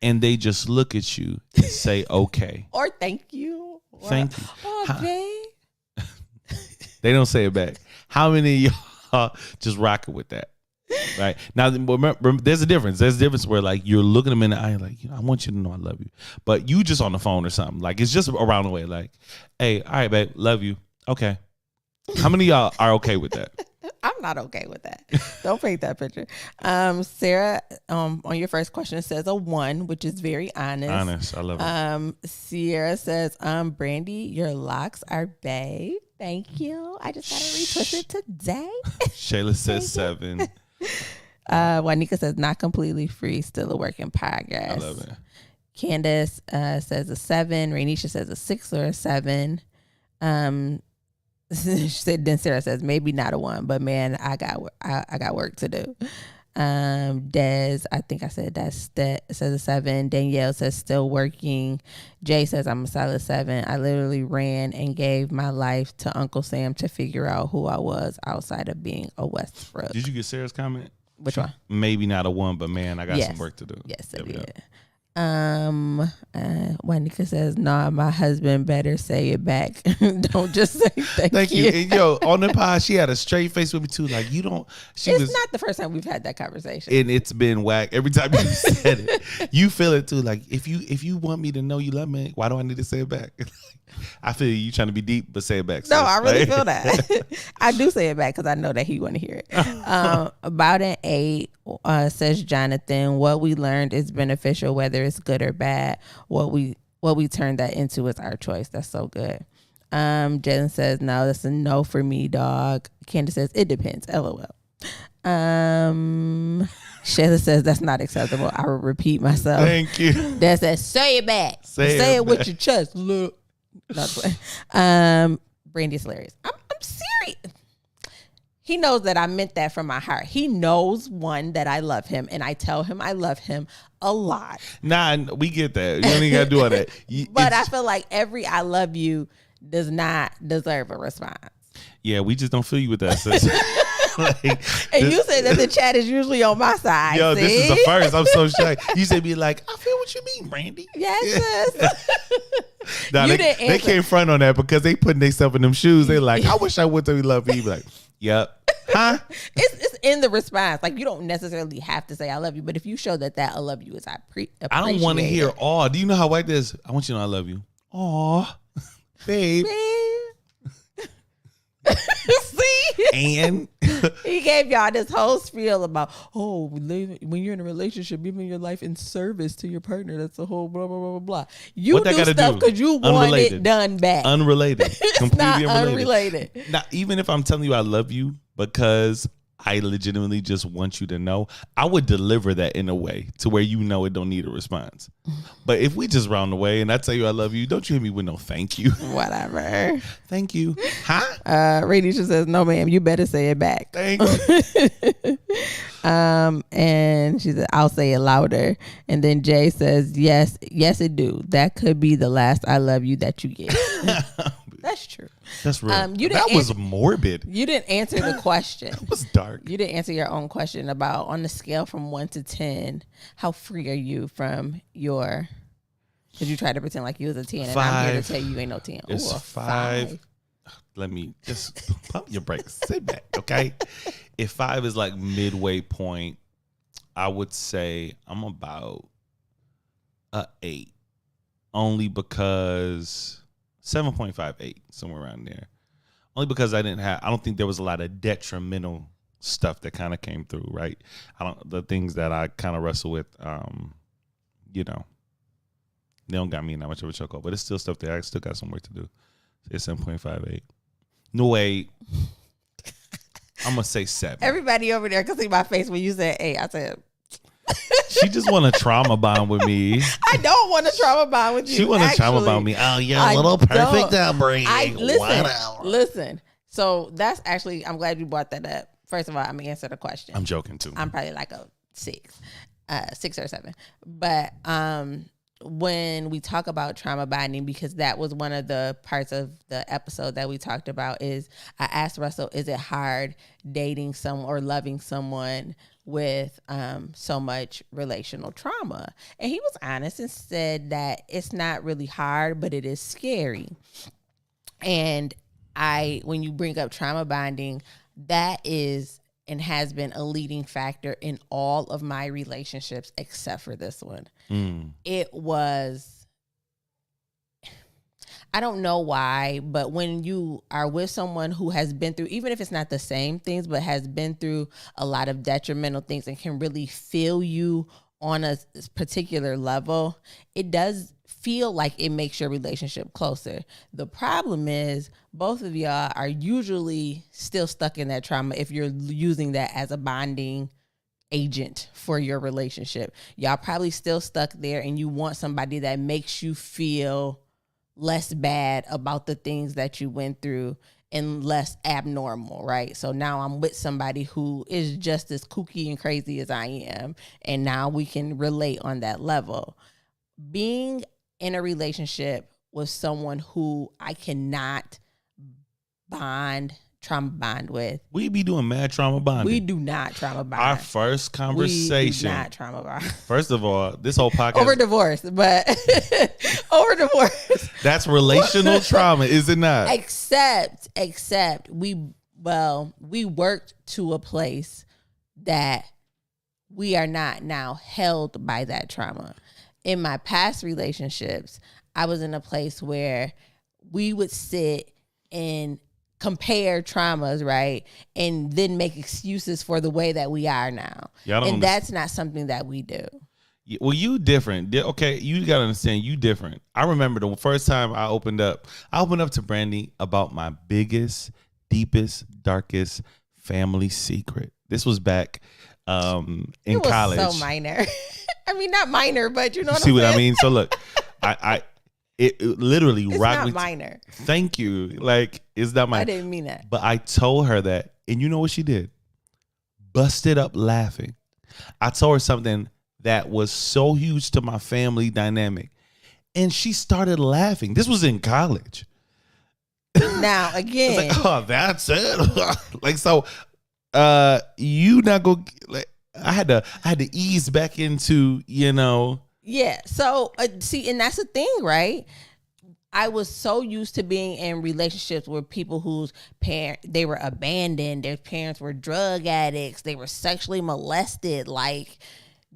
and they just look at you and say okay or thank you. Thank you. Oh, babe. They don't say it back. How many of y'all just rocking with that? Right now, remember, there's a difference. There's a difference where like you're looking them in the eye, like, I want you to know I love you, but you just on the phone or something. Like it's just around the way. Like, hey, all right, babe, love you. Okay. How many of y'all are okay with that? I'm not okay with that. Don't paint that picture. Sarah, on your first question says a 1, which is very honest. Honest, I love it. Sierra says, Brandy, your locks are bae. Thank you. I just got to retwist it today. Shayla says 7. Juanica says not completely free, still a work in progress. I love it. Candace says a 7. Rainisha says a 6 or a 7. She said, then Sarah says maybe not a 1, but man, I got work to do. Des, I think I said that says a 7. Danielle says still working. Jay says I'm a solid 7. I literally ran and gave my life to Uncle Sam to figure out who I was outside of being a Westbrook. Did you get Sarah's comment? Which one? Maybe not a 1, but man, I got some work to do. Yes, I did. Juanica says, nah, my husband better say it back. Don't just say thank you. And on the pod, she had a straight face with me too. Like, you don't. It's not the first time we've had that conversation, and it's been whack every time you said it. You feel it too. Like, if you want me to know you love me, why do I need to say it back? I feel you trying to be deep, but say it back. No, I really feel that. I do say it back because I know that he want to hear it. About an 8 says Jonathan. What we learned is beneficial, whether whether it's good or bad. What we turn that into is our choice. That's so good. Jen says, no, that's a no for me, dog. Candace says, it depends. LOL. Shayla says, that's not acceptable. I will repeat myself. Thank you. That says, say it back. Say it with your chest. Look. Brandy's hilarious. I'm serious. He knows that I meant that from my heart. He knows, one, that I love him, and I tell him I love him a lot. Nah, we get that. You don't even got to do all that. But I feel like every I love you does not deserve a response. Yeah, we just don't feel you with that, sis. And you say that the chat is usually on my side. Yo, see? This is the first. I'm so shocked. You say be like, I feel what you mean, Brandy. Yes, sis. Nah, they can't front on that because they putting themselves in them shoes. They like, I wish I would tell you love you. Be like, yep. Huh? It's in the response. Like, you don't necessarily have to say I love you, but if you show that I love you is I don't want to hear aw. Do you know how white this? I want you to know I love you. Aw, babe. See? And he gave y'all this whole spiel about, when you're in a relationship, giving your life in service to your partner. That's a whole blah, blah, blah, blah, blah. You do stuff because you want it done back. Unrelated. Completely unrelated. Now, even if I'm telling you I love you because I legitimately just want you to know, I would deliver that in a way to where you know it don't need a response. But if we just round the way and I tell you I love you, don't you hit me with no thank you. Whatever. Thank you. Huh? Radisha says, no, ma'am, you better say it back. Thank you. And she said, I'll say it louder. And then Jay says, yes, it do. That could be the last I love you that you get. That's true. That's real. That was morbid. You didn't answer the question. That was dark. You didn't answer your own question about, on the scale from 1 to 10, how free are you from your, because you tried to pretend like you was a 10 and I'm here to tell you ain't no 10. It's 5. Let me just pump your brakes. Sit back, okay? If 5 is like midway point, I would say I'm about a 8. Only because 7.58, somewhere around there. Only because I don't think there was a lot of detrimental stuff that kind of came through, right? The things that I kind of wrestle with, they don't got me in that much of a chokehold, but it's still stuff that I still got some work to do. It's 7.58. No way. I'm gonna say 7. Everybody over there can see my face when you said 8. I said, she just want to trauma bond with me. I don't want to trauma bond with you. She want to trauma bond with me. Oh, you're a little perfect upbringing. Listen. So that's actually, I'm glad you brought that up. First of all, I'm gonna answer the question. I'm joking too. I'm probably like a 6 or 7. But when we talk about trauma bonding, because that was one of the parts of the episode that we talked about, is I asked Russell, is it hard dating someone or loving someone with so much relational trauma? And he was honest and said that it's not really hard, but it is scary. And when you bring up trauma bonding, that is and has been a leading factor in all of my relationships except for this one. It was, I don't know why, but when you are with someone who has been through, even if it's not the same things, but has been through a lot of detrimental things and can really feel you on a particular level, it does feel like it makes your relationship closer. The problem is both of y'all are usually still stuck in that trauma if you're using that as a bonding agent for your relationship. Y'all probably still stuck there and you want somebody that makes you feel less bad about the things that you went through and less abnormal, right? So now I'm with somebody who is just as kooky and crazy as I am, and now we can relate on that level. Being in a relationship with someone who I cannot trauma bond with. We be doing mad trauma bonding. We do not trauma bond. Our first conversation. We do not trauma bond. First of all, this whole podcast. Over divorce, but over divorce. That's relational trauma, is it not? Except we worked to a place that we are not now held by that trauma. In my past relationships, I was in a place where we would sit and compare traumas, right? And then make excuses for the way that we are now. And that's not something that we do. Well, you different. Okay, you gotta understand. You different. I remember the first time I opened up. I opened up to Brandy about my biggest, deepest, darkest family secret. This was back in college. So minor. I mean, not minor, but you know what See I'm what saying? I mean? So look, it literally It's rocked not me. minor. Thank you. Like it's not minor. I didn't mean that. But I told her that, and you know what she did? Busted up laughing. I told her something that was so huge to my family dynamic, and she started laughing. This was in college. Now again, Like, oh, that's it. Like so, you not go. Like, I had to ease back into, yeah. So see, and that's the thing, right? I was so used to being in relationships with people whose they were abandoned, their parents were drug addicts, they were sexually molested, like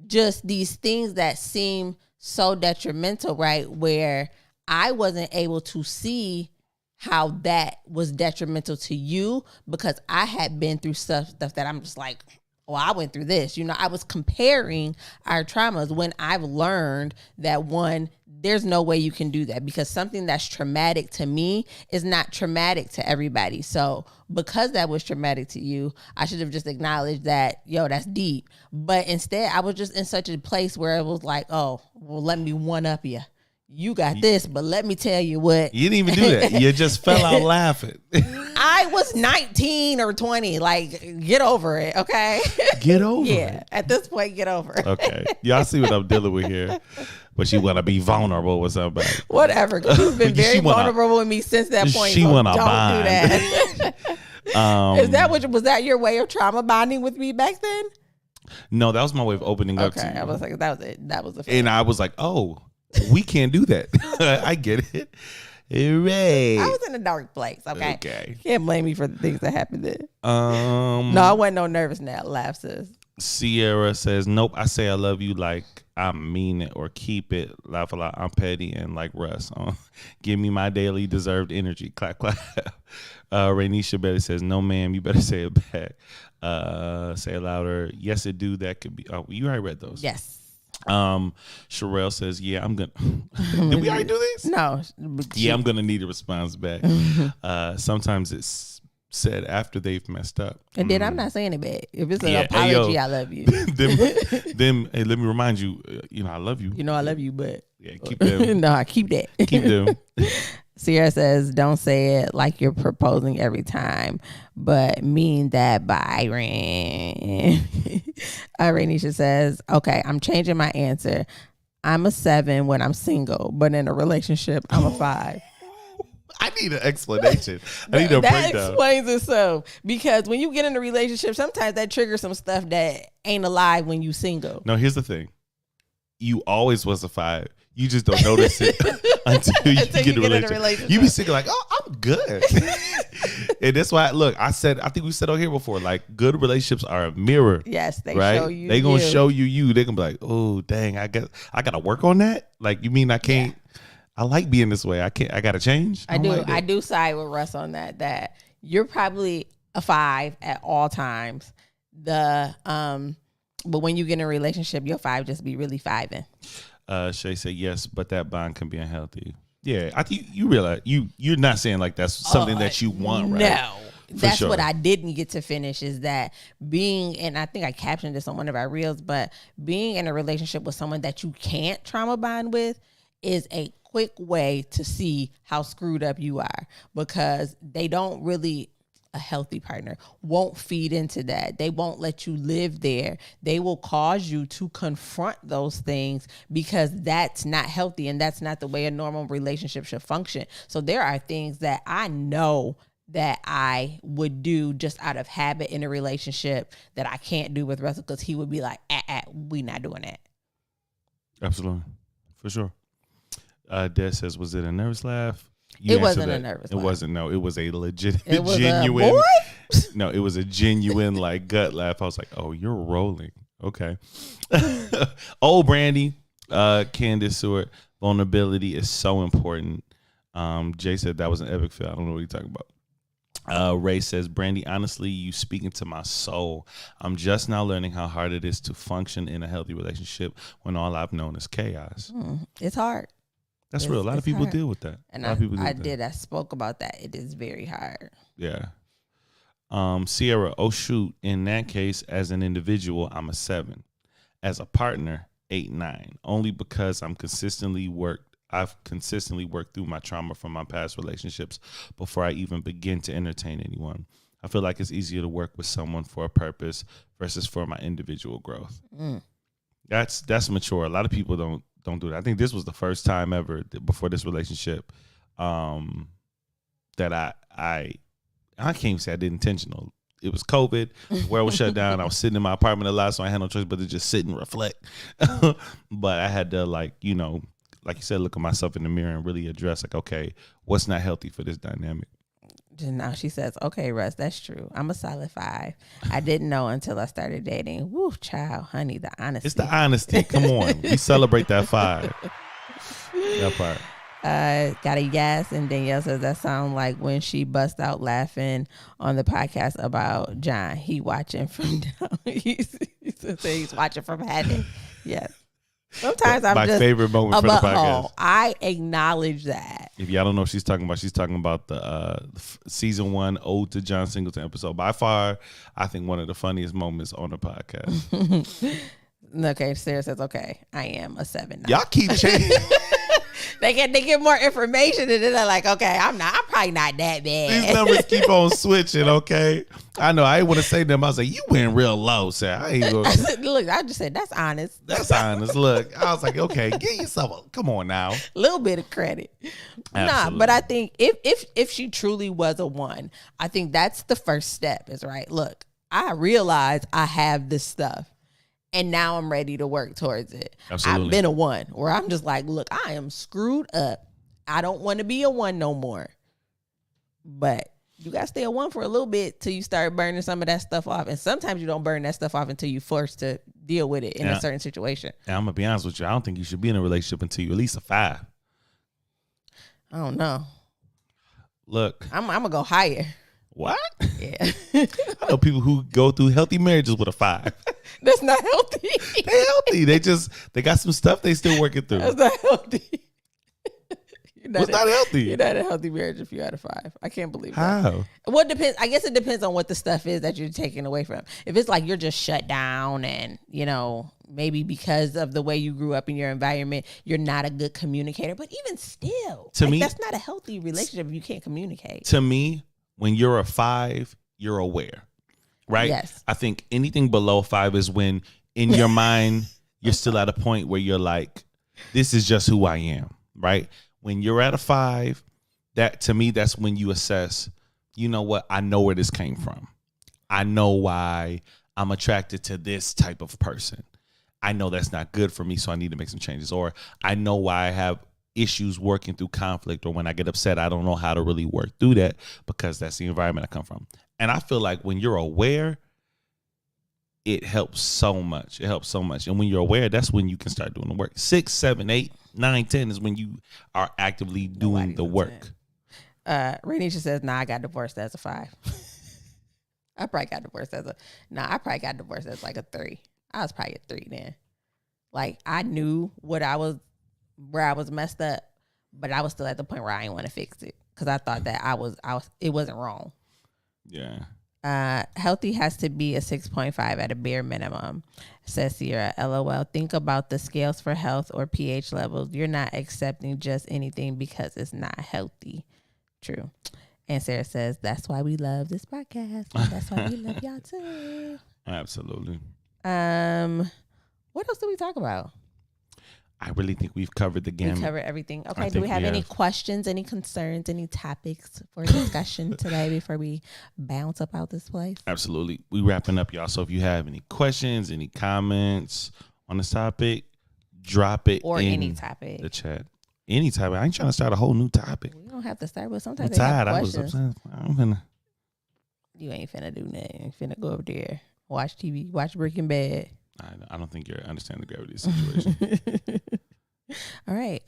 just these things that seem so detrimental, right? Where I wasn't able to see how that was detrimental to you because I had been through stuff that I'm just like, well, I went through this. I was comparing our traumas when I've learned that one, there's no way you can do that because something that's traumatic to me is not traumatic to everybody. So because that was traumatic to you, I should have just acknowledged that, that's deep. But instead, I was just in such a place where it was like, oh, well, let me one up you. You got this, but let me tell you what. You didn't even do that. You just fell out laughing. I was 19 or 20. Like, get over it, okay? Get over it. Yeah, at this point, get over it. Okay. Y'all see what I'm dealing with here. But she want to be vulnerable with somebody. Whatever. You've been very vulnerable with me since that point. She so want to don't bond. do that. Was that your way of trauma bonding with me back then? No, that was my way of opening up to you. Okay, I was like, that was it. That was the. And I was like, oh, we can't do that. I get it. Hooray. I was in a dark place. Okay. Okay. Can't blame me for the things that happened then. No, I wasn't no nervous now. Laugh, sis. Sierra says, nope, I say I love you like I mean it or keep it. Laugh a lot. I'm petty and like Russ. Give me my daily deserved energy. Clap, clap. Rainisha Betty says, no, ma'am, you better say it back. Say it louder. Yes, it do. That could be. Oh, you already read those. Yes. Sherelle says, yeah, I'm gonna. Did we already do this? No. Yeah, I'm gonna need a response back. Sometimes it's said after they've messed up. And then I'm not saying it back. If it's an apology, I love you. Then hey, let me remind you, I love you. I love you, but yeah, keep them. No, I keep that. Keep them. Sierra says, don't say it like you're proposing every time, but mean that by Irene. Ranisha says, okay, I'm changing my answer. I'm a 7 when I'm single, but in a relationship, I'm a 5. I need an explanation. I need a breakdown. That explains itself because when you get in a relationship, sometimes that triggers some stuff that ain't alive when you single. No, here's the thing. You always was a 5. You just don't notice it until you get in a relationship. You be thinking like, oh, I'm good. And that's why, look, I think we said on here before, like good relationships are a mirror. Yes, they right? show you. They gonna show you. They gonna be like, oh, dang, I gotta work on that. Like, you mean I can't? Yeah. I like being this way. I gotta change. I do. Like I do side with Russ on that. That you're probably a 5 at all times. But when you get in a relationship, your 5 just be really 5ing. Shay said yes, but that bond can be unhealthy. Yeah, I think you realize you're not saying like that's something that you want, right? No. That's sure. What I didn't get to finish is that being, and I think I captioned this on one of our reels, but being in a relationship with someone that you can't trauma bond with is a quick way to see how screwed up you are because they don't really, a healthy partner won't feed into that. They won't let you live there. They will cause you to confront those things because that's not healthy and that's not the way a normal relationship should function. So there are things that I know that I would do just out of habit in a relationship that I can't do with Russell because he would be like, we not doing that. Absolutely. For sure. Des says, was it a nervous laugh? It wasn't a nervous laugh. It wasn't. No, it was a legitimate, genuine. No, it was a genuine, like, gut laugh. I was like, oh, you're rolling. Okay. Old Brandy, Candace Stewart, vulnerability is so important. Jay said that was an epic fail. I don't know what you're talking about. Ray says, Brandy, honestly, you speaking to my soul. I'm just now learning how hard it is to function in a healthy relationship when all I've known is chaos. It's hard. That's real. A lot of people deal with that. And I spoke about that. It is very hard. Yeah. Sierra, oh shoot. In that case, as an individual, I'm a 7. As a partner, 8, 9. Only because I've consistently worked through my trauma from my past relationships before I even begin to entertain anyone. I feel like it's easier to work with someone for a purpose versus for my individual growth. That's mature. A lot of people don't do that. I think this was the first time ever before this relationship that I can't even say I did intentional. It was COVID. The world was shut down. I was sitting in my apartment a lot, so I had no choice but to just sit and reflect. But I had to, like you said, look at myself in the mirror and really address, like, okay, what's not healthy for this dynamic? And now she says, okay, Russ, that's true. I'm a solid 5. I didn't know until I started dating. Woo, child, honey, the honesty. It's the honesty. Come on. We celebrate that 5. That part. Got a yes, and Danielle says that sounds like when she bust out laughing on the podcast about John. He watching from down. He's watching from heaven. Yes. Sometimes I'm my just favorite moment for the podcast. I acknowledge that. If y'all don't know what she's talking about the season 1 Ode to John Singleton episode. By far, I think one of the funniest moments on the podcast. Okay, Sarah says, okay, I am a 7 now. Y'all keep changing. They get more information, and then they're like, okay, I'm probably not that bad. These numbers keep on switching, okay? I know. I ain't want to say them. I was like, you went real low, Sarah. I ain't going Look, I just said, that's honest. That's honest. Look, I was like, okay, give yourself come on now. A little bit of credit. Absolutely. Nah, but I think if she truly was a 1, I think that's the first step is, right, look, I realize I have this stuff. And now I'm ready to work towards it. Absolutely. I've been a 1 where I'm just like, look, I am screwed up. I don't want to be a 1 no more. But you got to stay a 1 for a little bit till you start burning some of that stuff off. And sometimes you don't burn that stuff off until you're forced to deal with it in a certain situation. And I'm going to be honest with you. I don't think you should be in a relationship until you're at least a 5. I don't know. Look. I'm going to go higher. What? Yeah. I know people who go through healthy marriages with a 5. That's not healthy. They're healthy. They got some stuff they still working through. That's not healthy. It's not healthy. You're not a healthy marriage if you're at a 5. I can't believe that. How? Well, it depends. I guess it depends on what the stuff is that you're taking away from. If it's like you're just shut down and, maybe because of the way you grew up in your environment, you're not a good communicator. But even still, to me, that's not a healthy relationship if you can't communicate. To me, when you're a 5, you're aware, right? Yes. I think anything below 5 is when in your mind, you're still at a point where you're like, this is just who I am, right? When you're at a 5, that to me, that's when you assess, you know what? I know where this came from. I know why I'm attracted to this type of person. I know that's not good for me, so I need to make some changes. Or I know why I have issues working through conflict, or when I get upset, I don't know how to really work through that because that's the environment I come from. And I feel like when you're aware, it helps so much. It helps so much. And when you're aware, that's when you can start doing the work. 6, 7, 8, 9, 10 is when you are actively doing the work. Renisha says, nah, I got divorced as a 5. I probably got divorced as like a 3. I was probably a 3 then. Like, I knew where I was messed up, but I was still at the point where I didn't want to fix it because I thought that it wasn't wrong. Yeah. Healthy has to be a 6.5 at a bare minimum, says Sierra. LOL. Think about the scales for health or pH levels. You're not accepting just anything because it's not healthy. True. And Sarah says, that's why we love this podcast. That's why we love y'all too. Absolutely. What else did we talk about? I really think we've covered the gamut. We covered everything. Okay, do we have any questions, any concerns, any topics for discussion today before we bounce up out this place? Absolutely. We wrapping up, y'all. So if you have any questions, any comments on this topic, drop it or in any topic. The chat. Any topic. I ain't trying to start a whole new topic. We don't have to start with sometimes. I'm tired. I was upset. You ain't finna do nothing. You finna go over there, watch TV, watch Breaking Bad. I don't think you understand the gravity of the situation. All right.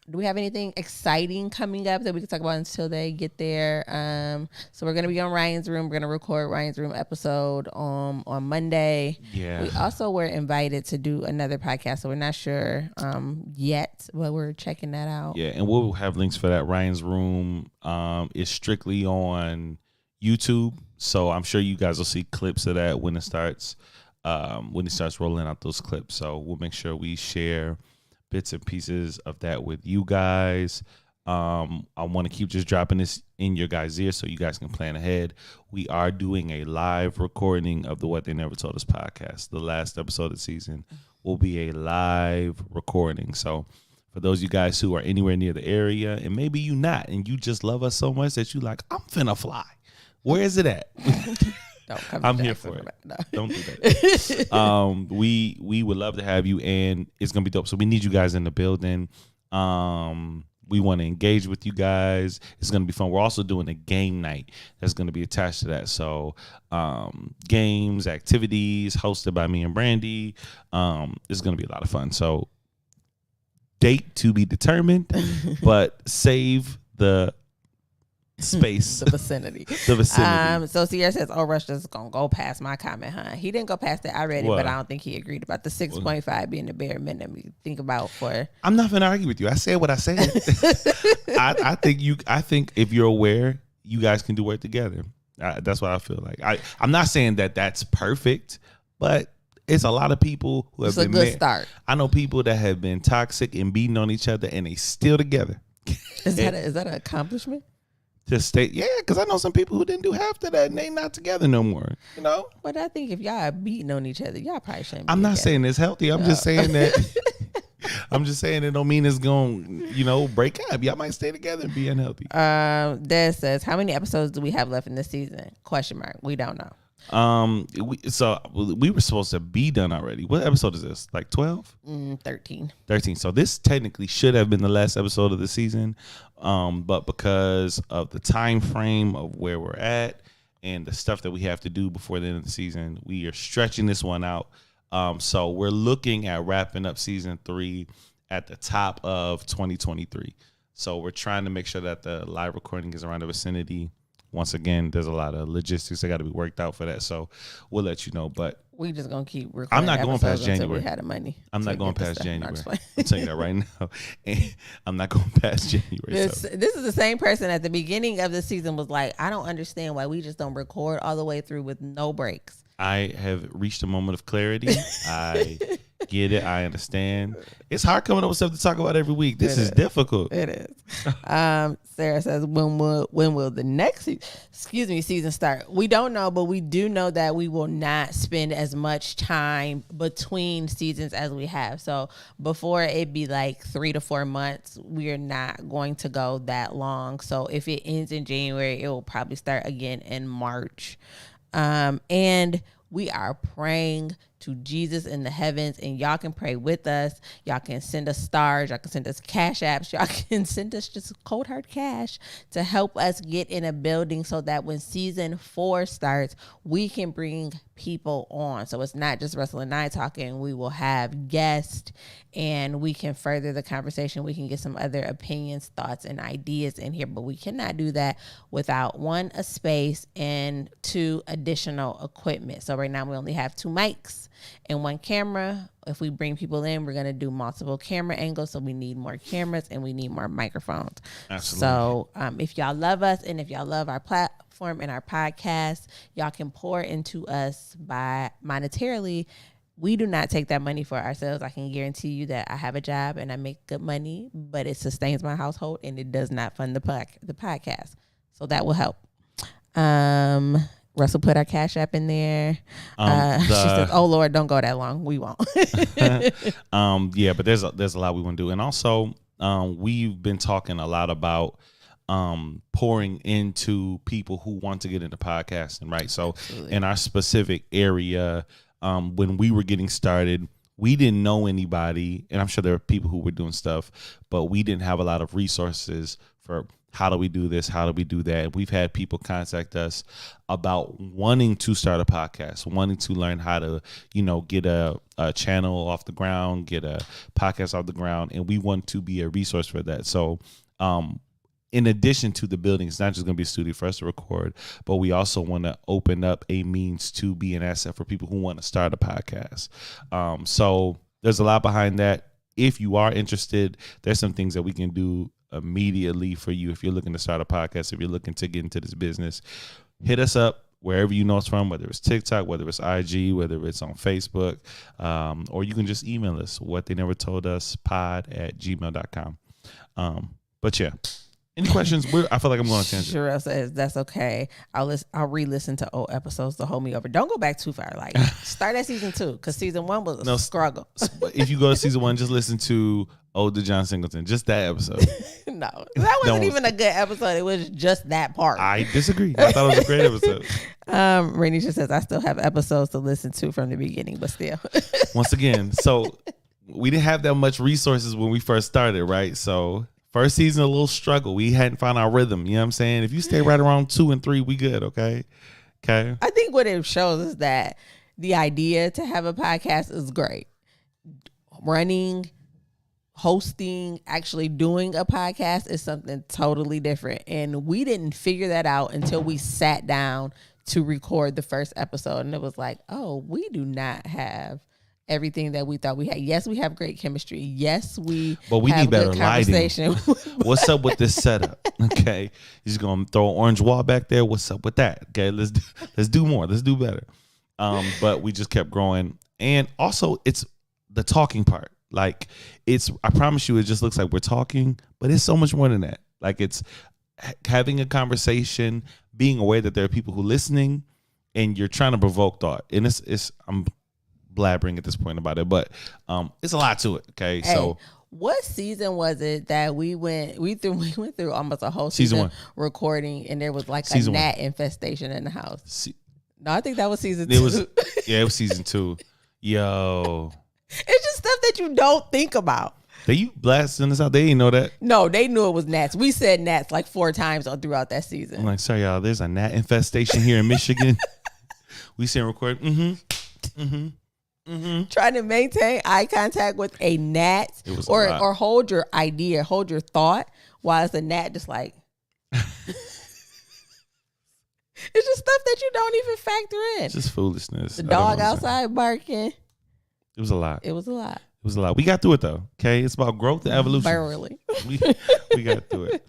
Do we have anything exciting coming up that we can talk about until they get there? So we're gonna be on Ryan's Room. We're gonna record Ryan's Room episode on Monday. Yeah. We also were invited to do another podcast, so we're not sure yet, but we're checking that out. Yeah, and we'll have links for that. Ryan's Room is strictly on YouTube, so I'm sure you guys will see clips of that when it starts rolling out those clips. So we'll make sure we share bits and pieces of that with you guys. I want to keep just dropping this in your guys' ear so you guys can plan ahead. We are doing a live recording of the What They Never Told Us podcast. The last episode of the season will be a live recording. So for those of you guys who are anywhere near the area, and maybe you not, and you just love us so much that you like, I'm finna fly. Where is it at? I'm here for it. No. Don't do that. We would love to have you, and it's gonna be dope. So we need you guys in the building. We want to engage with you guys. It's gonna be fun. We're also doing a game night that's gonna be attached to that. So games, activities hosted by me and Brandy. It's gonna be a lot of fun. So date to be determined, but save the space, the vicinity. So Sierra says, "Oh, Rush is gonna go past my comment, huh?" He didn't go past it already, but I don't think he agreed about the 6.5 being the bare minimum. We think about for. I'm not gonna argue with you. I said what I said. I think if you're aware, you guys can do work together. That's what I feel like. I'm not saying that that's perfect, but it's a lot of people who have been. It's a good start. I know people that have been toxic and beating on each other, and they still together. Is that an accomplishment? Just stay, yeah, because I know some people who didn't do half of that and they not together no more, you know? But I think if y'all are beating on each other, y'all probably shouldn't be I'm not together. saying it's healthy. I'm just saying that, I'm just saying it don't mean it's going to, break up. Y'all might stay together and be unhealthy. Des says, how many episodes do we have left in this season? ? We don't know. We were supposed to be done already. What episode is this? Like 12? 13. So this technically should have been the last episode of the season. But because of the time frame of where we're at and the stuff that we have to do before the end of the season, we are stretching this one out. So we're looking at wrapping up season 3 at the top of 2023. So we're trying to make sure that the live recording is around the vicinity. Once again, there's a lot of logistics that got to be worked out for that. So we'll let you know. But we just going to keep recording. I'm not going past January. We had the money. I'm not going past January. I'm telling you that right now. And I'm not going past January. This is the same person at the beginning of the season was like, I don't understand why we just don't record all the way through with no breaks. I have reached a moment of clarity. I get it. I understand. It's hard coming up with stuff to talk about every week. This is difficult. It is. Sarah says, when will the next season start? We don't know, but we do know that we will not spend as much time between seasons as we have. So before it'd be like 3 to 4 months, we are not going to go that long. So if it ends in January, it will probably start again in March. And we are praying to Jesus in the heavens, and y'all can pray with us. Y'all can send us stars. Y'all can send us cash apps. Y'all can send us just cold hard cash to help us get in a building so that when season 4 starts, we can bring people on. So it's not just Russell and I talking. We will have guests, and we can further the conversation. We can get some other opinions, thoughts, and ideas in here, but we cannot do that without 1, a space, and 2, additional equipment. So right now we only have 2 mics and 1 camera. If we bring people in, we're going to do multiple camera angles. So we need more cameras and we need more microphones. Absolutely. So if y'all love us and if y'all love our platform and our podcast, y'all can pour into us by monetarily. We do not take that money for ourselves. I can guarantee you that I have a job and I make good money, but it sustains my household and it does not fund the podcast. So that will help. Russell put our Cash App in there. She says, "Oh Lord, don't go that long. We won't." Yeah, but there's a lot we want to do, and also we've been talking a lot about pouring into people who want to get into podcasting, right? So absolutely. In our specific area, when we were getting started, we didn't know anybody, and I'm sure there are people who were doing stuff, but we didn't have a lot of resources for how do we do this? How do we do that? We've had people contact us about wanting to start a podcast, wanting to learn how to, get a channel off the ground, get a podcast off the ground. And we want to be a resource for that. So, in addition to the building, it's not just going to be a studio for us to record, but we also want to open up a means to be an asset for people who want to start a podcast. So there's a lot behind that. If you are interested, there's some things that we can do immediately for you. If you're looking to start a podcast, if you're looking to get into this business, hit us up wherever you know us from, whether it's TikTok, whether it's IG, whether it's on Facebook, or you can just email us, whattheynevertolduspod@gmail.com. But yeah. Any questions? I feel like I'm going to tangent. Sherelle says that's okay. I'll re-listen to old episodes to hold me over. Don't go back too far. Like start at season 2 because season 1 was a struggle. If you go to season 1, just listen to Ode to John Singleton. Just that episode. No, that wasn't even a good episode. It was just that part. I disagree. I thought it was a great episode. Ranisha says I still have episodes to listen to from the beginning, but still. Once again, so we didn't have that much resources when we first started, right? So. First season, a little struggle. We hadn't found our rhythm. You know what I'm saying? If you stay right around 2 and 3, we good, okay? Okay. I think what it shows is that the idea to have a podcast is great. Running, hosting, actually doing a podcast is something totally different. And we didn't figure that out until we sat down to record the first episode. And it was like, oh, we do not have everything that we thought we had. Yes, we have great chemistry. Yes, but we need better lighting. What's up with this setup? Okay, you're just gonna throw an orange wall back there. What's up with that? Okay, let's do more. Let's do better. But we just kept growing, and also it's the talking part. Like I promise you, it just looks like we're talking, but it's so much more than that. Like it's having a conversation, being aware that there are people who are listening, and you're trying to provoke thought. And I'm blabbering at this point about it, but it's a lot to it. Okay, hey, so what season was it that we went through almost a whole season recording, and there was like a gnat infestation in the house? No, I think that was season 2. It was season 2. Yo, it's just stuff that you don't think about. You blasting us out? They didn't know that. No, they knew it was gnats. We said gnats like 4 times throughout that season. I'm like, sorry y'all, there's a gnat infestation here in Michigan. We sitting record. Trying to maintain eye contact with a gnat, or hold your idea, hold your thought, while it's a gnat just like it's just stuff that you don't even factor in. It's just foolishness. The dog outside barking. It was a lot. It was a lot. It was a lot. We got through it though. Okay, it's about growth and evolution. Barely. we got through it.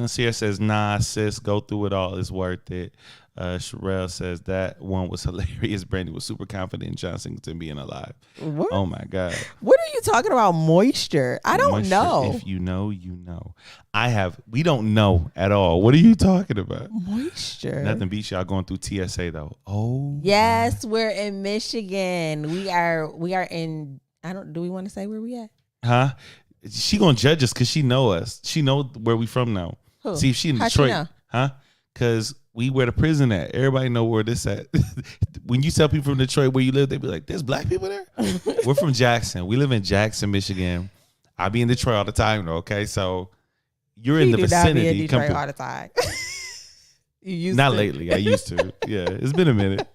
Sierra says, nah, sis, go through it all. It's worth it. Sherelle says that one was hilarious. Brandy was super confident in John Singleton being alive. What? Oh my God. What are you talking about? Moisture? I don't know. If you know, you know. We don't know at all. What are you talking about? Moisture. Nothing beats y'all going through TSA though. Oh yes, we're in Michigan. We are in, do we want to say where we at? Huh? She gonna judge us because she know us. She know where we from now. Who? See if she in Detroit. She know? Huh? Because we where the prison at. Everybody know where this at. When you tell people from Detroit where you live, they be like, there's black people there? We're from Jackson. We live in Jackson, Michigan. I be in Detroit all the time though, okay? So you're in the vicinity. You do not be in Detroit all the time. You used Not to. lately. I used to. Yeah, it's been a minute.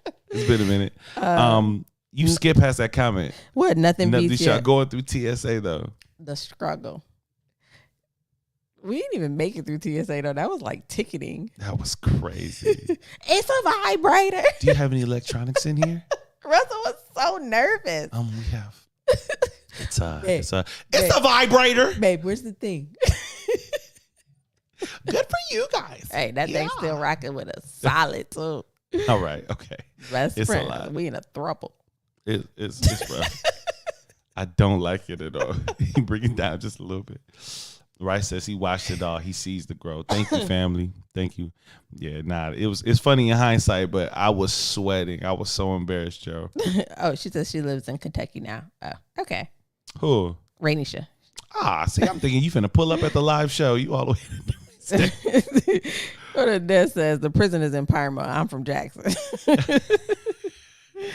You skip past that comment. What? Nothing beats y'all going through TSA though. The struggle. We didn't even make it through TSA though. That was like ticketing. That was crazy. It's a vibrator. Do you have any electronics in here? Russell was so nervous. We have. It's a vibrator. Babe, where's the thing? Good for you guys. Hey, that thing's still rocking with a solid too. All right. Okay. Best it's friend. A lot. We in a throuple. It's rough. I don't like it at all. Bring it down just a little bit. Rice says he watched it all. He sees the growth. Thank you, family. Thank you. Yeah, it's funny in hindsight, but I was sweating. I was so embarrassed, Joe. Oh, she says she lives in Kentucky now. Oh, okay. Who? Rainisha. See, I'm thinking you finna pull up at the live show. You all the way. What a death says the prison is in Parma. I'm from Jackson.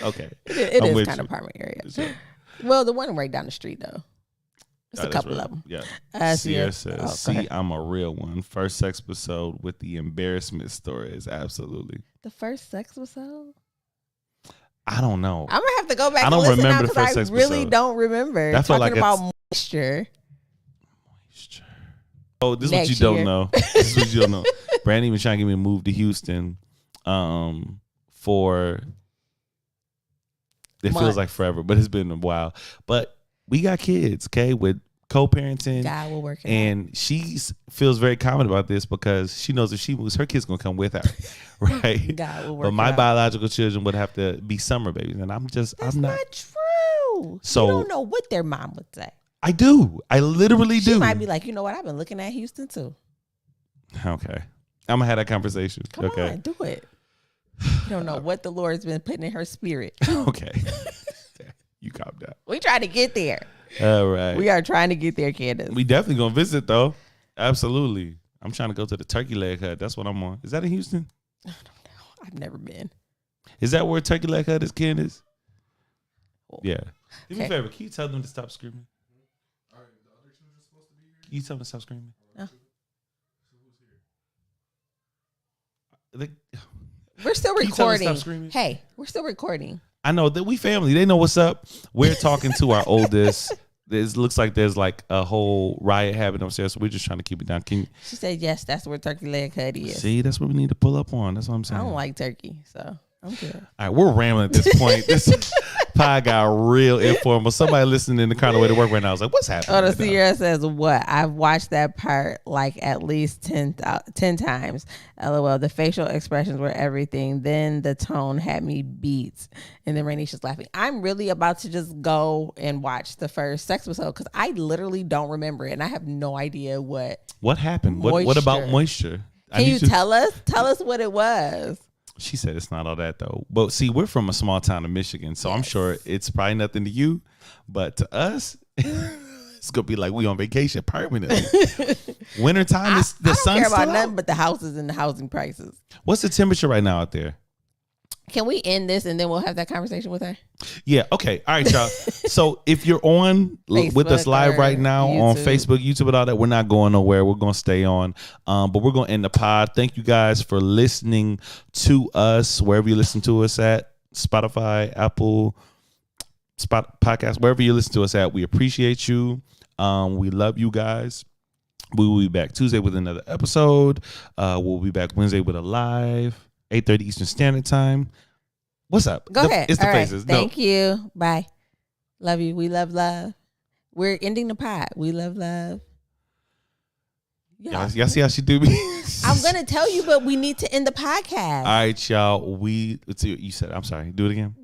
Okay. It is kind of Parma area. Sure. Well, the one right down the street though. It's a couple of them. Yeah. Sierra says, go "See, ahead. I'm a real one. First sex episode with the embarrassment story is absolutely." The first sex episode? I don't know. I'm gonna have to go back. I don't and listen remember now the first I sex really episode. don't remember. That felt Talking like about moisture. Oh, this is what Next you don't year. know. This is what you don't know. Brandon was trying to get me to move to Houston for it Months. feels like forever, but it's been a while. But we got kids, okay, with co-parenting. God will work it out. And she feels very confident about this because she knows if she moves, her kids gonna come with her, right? God will work But my it out. biological children would have to be summer babies, and That's I'm not. true. So- you don't know what their mom would say. I do. I literally She do. might be like, you know what? I've been looking at Houston too. Okay, I'm gonna have that conversation. Come okay. on, do it. You don't know what the Lord's been putting in her spirit. Okay. You calm down. We trying to get there. All right. We are trying to get there, Candace. We definitely gonna visit though. Absolutely. I'm trying to go to the Turkey Leg Hut. That's what I'm on. Is that in Houston? I've never been. Is that where Turkey Leg Hut is, Candace? Yeah. Do me a Okay. favor. Can you tell them to stop screaming? All right. The other children are supposed to be here. Can you tell them to stop screaming? Oh. They- We're still Can you tell them to recording. stop screaming? Hey, we're still recording. I know that we family. They know what's up. We're talking to our oldest. It looks like there's like a whole riot happening upstairs, so we're just trying to keep it down. Can you She said, yes, that's where Turkey Leg Hut is. see? That's what we need to pull up on. That's what I'm I saying. don't like turkey, so I'm good. All right, we're rambling at this point. This pod got real informal. Somebody listening in the car on the way to work right now is like, "What's happening?" Oh, the right now?" Sierra says, what? I've watched that part like at least 10 times. LOL. The facial expressions were everything. Then the tone had me beat. And then Rainey's just laughing. I'm really about to just go and watch the first sex episode because I literally don't remember it. And I have no idea what. What happened? What about moisture? Can you tell us? Tell us what it was. She said it's not all that though. But see, we're from a small town in Michigan, so I'm Yes. sure it's probably nothing to you, but to us, it's gonna be like we on vacation permanently. Wintertime is the I don't sun's care about still nothing out. but the houses and the housing prices. What's the temperature right now out there? Can we end this and then we'll have that conversation with her? Yeah. Okay. All right, y'all. So if you're on with us Facebook live or right now on YouTube. Facebook, YouTube, and all that, we're not going nowhere. We're going to stay on. But we're going to end the pod. Thank you guys for listening to us wherever you listen to us at. Spotify, Apple, Podcast, wherever you listen to us at. We appreciate you. We love you guys. We will be back Tuesday with another episode. We'll be back Wednesday with a live 8:30 Eastern Standard Time. What's up? Go ahead. It's the All right. faces. Thank you. Bye. Love you. We love love. We're ending the pod. We love love. Yeah. Y'all see how she do me? I'm gonna tell you, but we need to end the podcast. All right, y'all. You said, I'm sorry. Do it again.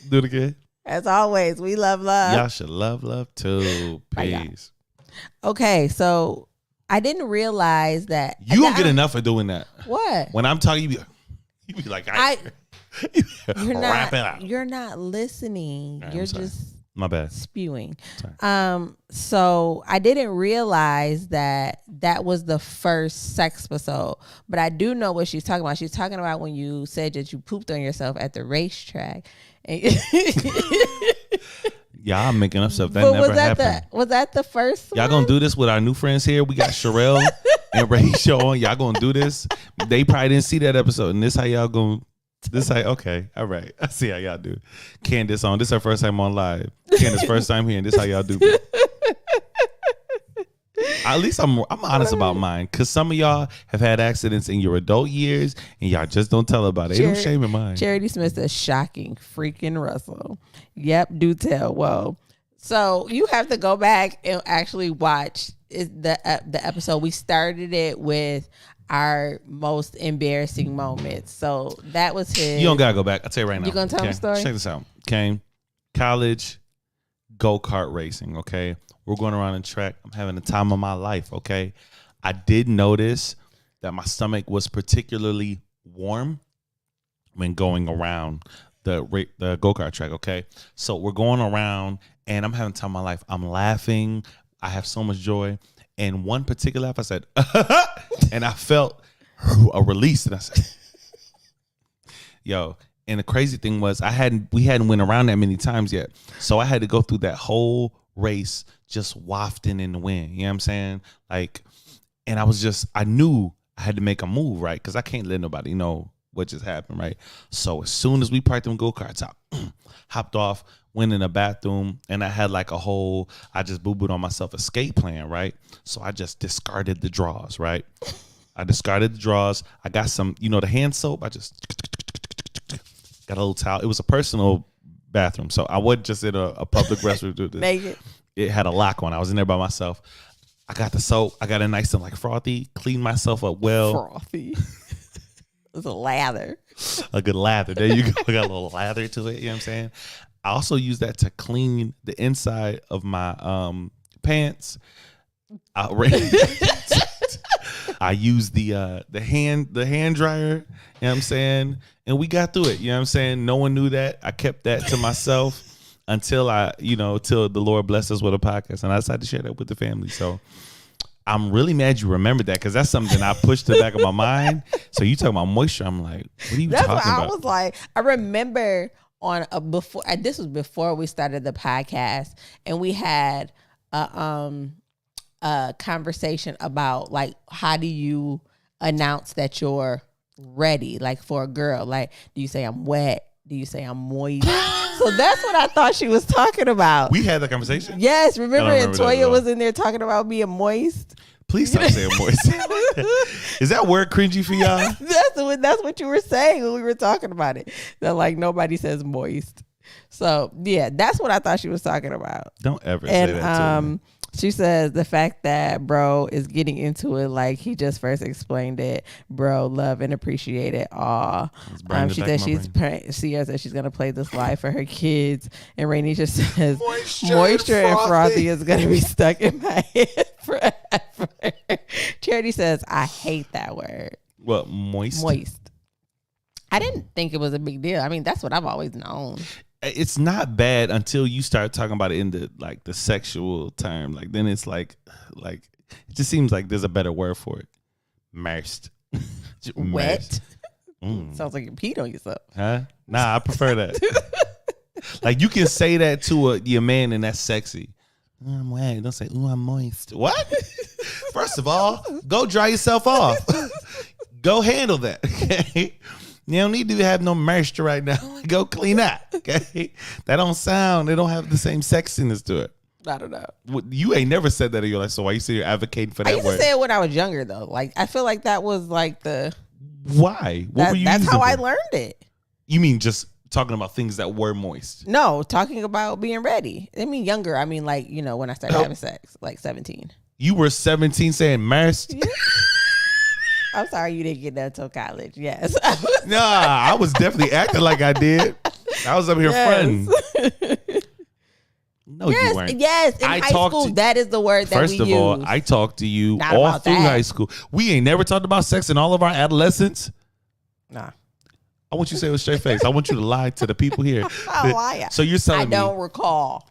Do it again. As always, we love love. Y'all should love too. Bye, y'all. Peace. Okay, so I didn't realize that You don't get enough of doing that. What? When I'm talking, you be like, You're wrap not. it up. You're not listening. All right, You're I'm sorry. just My bad. spewing. Sorry. So I didn't realize that was the first sex episode, but I do know what she's talking about. She's talking about when you said that you pooped on yourself at the racetrack. And Y'all making up stuff that but never happened. was that the first Y'all one? gonna do this with our new friends here? We got Sherelle and Rachel on. Y'all gonna do this? They probably didn't see that episode, and this how y'all gonna. This how okay, all right. I see how y'all do. Candace on. This is her first time on live. Candace first time here, and this how y'all do. At least I'm honest about mine, because some of y'all have had accidents in your adult years, and y'all just don't tell about it. Ain't no shame in mine. Charity Smith says, shocking, freaking Russell. Yep, do tell. Whoa. So you have to go back and actually watch the episode. We started it with our most embarrassing moments. So that was his. You don't gotta go back. I'll tell you right now. You gonna tell the story? Check this out. Okay. College go-kart racing. Okay. We're going around the track. I'm having the time of my life. Okay. I did notice that my stomach was particularly warm when going around the go-kart track. Okay. So we're going around and I'm having the time of my life. I'm laughing. I have so much joy. And one particular laugh, I said, and I felt a release. And I said, yo. And the crazy thing was we hadn't went around that many times yet. So I had to go through that whole race just wafting in the wind. You know what I'm saying? Like, and I knew I had to make a move, right? Because I can't let nobody know what just happened, right? So as soon as we parked them go-karts out, hopped off, went in the bathroom, and I had like I just boo-booed on myself a skate plan, right? So I just discarded the drawers, right? I discarded the drawers. I got some, the hand soap. I just got a little towel. It was a personal bathroom, so I wasn't just in a public restroom. Do this. Naked. It had a lock on. I was in there by myself. I got the soap. I got it nice and like frothy. Cleaned myself up well. Frothy. It's a lather. A good lather. There you go. I got a little lather to it. You know what I'm saying? I also use that to clean the inside of my pants. I use the hand dryer. You know what I'm saying? And we got through it. You know what I'm saying? No one knew that. I kept that to myself until till the Lord blessed us with a podcast, and I decided to share that with the family. So I'm really mad you remembered that, because that's something I pushed to the back of my mind. So you talking about moisture? I'm like, what are you talking about? I was like, I remember on before. This was before we started the podcast, and we had a conversation about like, how do you announce that you're ready, like for a girl? Like, do you say I'm wet? Do you say I'm moist? So that's what I thought she was talking about. We had the conversation. Yes, remember Toya was in there talking about being moist. Please stop saying moist. Is that word cringy for y'all? That's what you were saying when we were talking about it. That like nobody says moist. So yeah, that's what I thought she was talking about. Don't ever say that to me. She says the fact that bro is getting into it like he just first explained it. Bro, love and appreciate it all. She said Sierra says she's gonna play this live for her kids, and Rainy just says moisture and frothy is gonna be stuck in my head forever. Charity says I hate that word. What, moist? Moist. I didn't think it was a big deal. I mean, that's what I've always known. It's not bad until you start talking about it in the sexual term. Like then it's like it just seems like there's a better word for it. Moist. Wet. Sounds like you peed on yourself. Huh? Nah, I prefer that. Like you can say that to your man and that's sexy. I'm wet. Don't say, ooh, I'm moist. What? First of all, go dry yourself off. Go handle that. Okay. You don't need to have no moisture right now. Go clean that. Okay. That don't sound, they don't have the same sexiness to it. I don't know. You ain't never said that in your life, so why you say you're advocating for that word? I used to say it when I was younger though. Like I feel like that was like the why? What were you that's using how for? I learned it. You mean just talking about things that were moist? No, talking about being ready. I mean younger. I mean like, when I started having sex, like 17. You were 17 saying moist? Yeah. I'm sorry you didn't get that until college. Yes. Nah, I was definitely acting like I did. I was up here fronting. No, you weren't. Yes, in high school, that is the word that we use. First of all, I talked to you all through high school. We ain't never talked about sex in all of our adolescence. Nah. I want you to say it with straight face. I want you to lie to the people here. How lie? So you're telling me. I don't recall.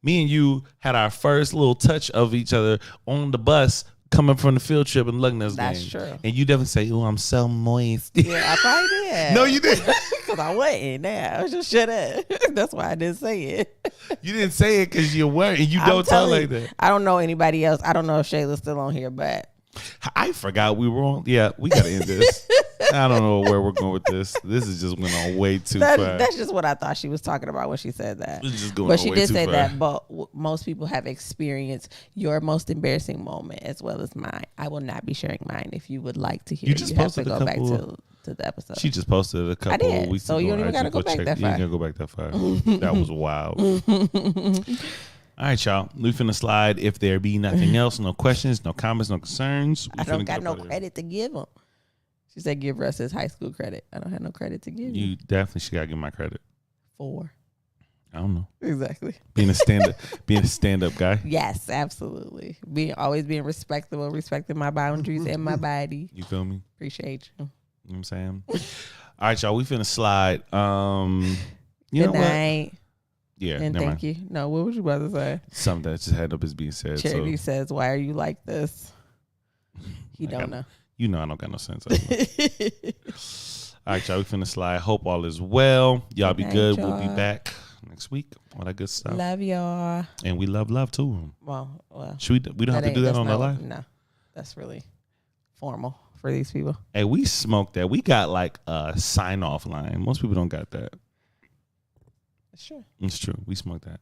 Me and you had our first little touch of each other on the bus coming from the field trip and looking at us. That's true. And you definitely say, "Oh, I'm so moist." Yeah, I probably did. No, you didn't. Because I wasn't. Now I was just shut up. That's why I didn't say it. You didn't say it because you weren't, and you don't talk like that. I don't know anybody else. I don't know if Shayla's still on here, but I forgot we were on. Yeah, we got to end this. I don't know where we're going with this. This is just went on way too far. That's just what I thought she was talking about when she said that. It's just going but on she way did too say far. that. But most people have experienced your most embarrassing moment as well as mine. I will not be sharing mine. If you would like to hear, You just have to posted a go back couple- to the episode. She just posted a couple did. weeks So ago. you don't even gotta go back that You ain't far. gonna go back that far. That was wild. All right, y'all. We finna slide. If there be nothing else, no questions, no comments, no concerns. I don't got no credit to give him. She said, "Give Russ his high school credit." I don't have no credit to give you. You definitely should gotta give my credit. 4. I don't know. Exactly. Being a stand up guy. Yes, absolutely. Always being respectable, respecting my boundaries and my body. You feel me? Appreciate you. You know what I'm saying? All right, y'all. We finna slide. You Good know what? night. Yeah. And never thank mind. you. No, what was you about to say? Something that just had up is being said. Charity So says, "Why are you like this?" He don't know. you know I don't got no sense. All right, y'all. We finna slide. Hope all is well. Y'all be night, good. y'all. We'll be back next next week. All that good stuff. Love y'all. And we love too. Well, Should we don't have to do that on the live? No, that's really formal for these people. Hey, we smoked that. We got like a sign off line. Most people don't got that. Sure. It's true. We smoked that.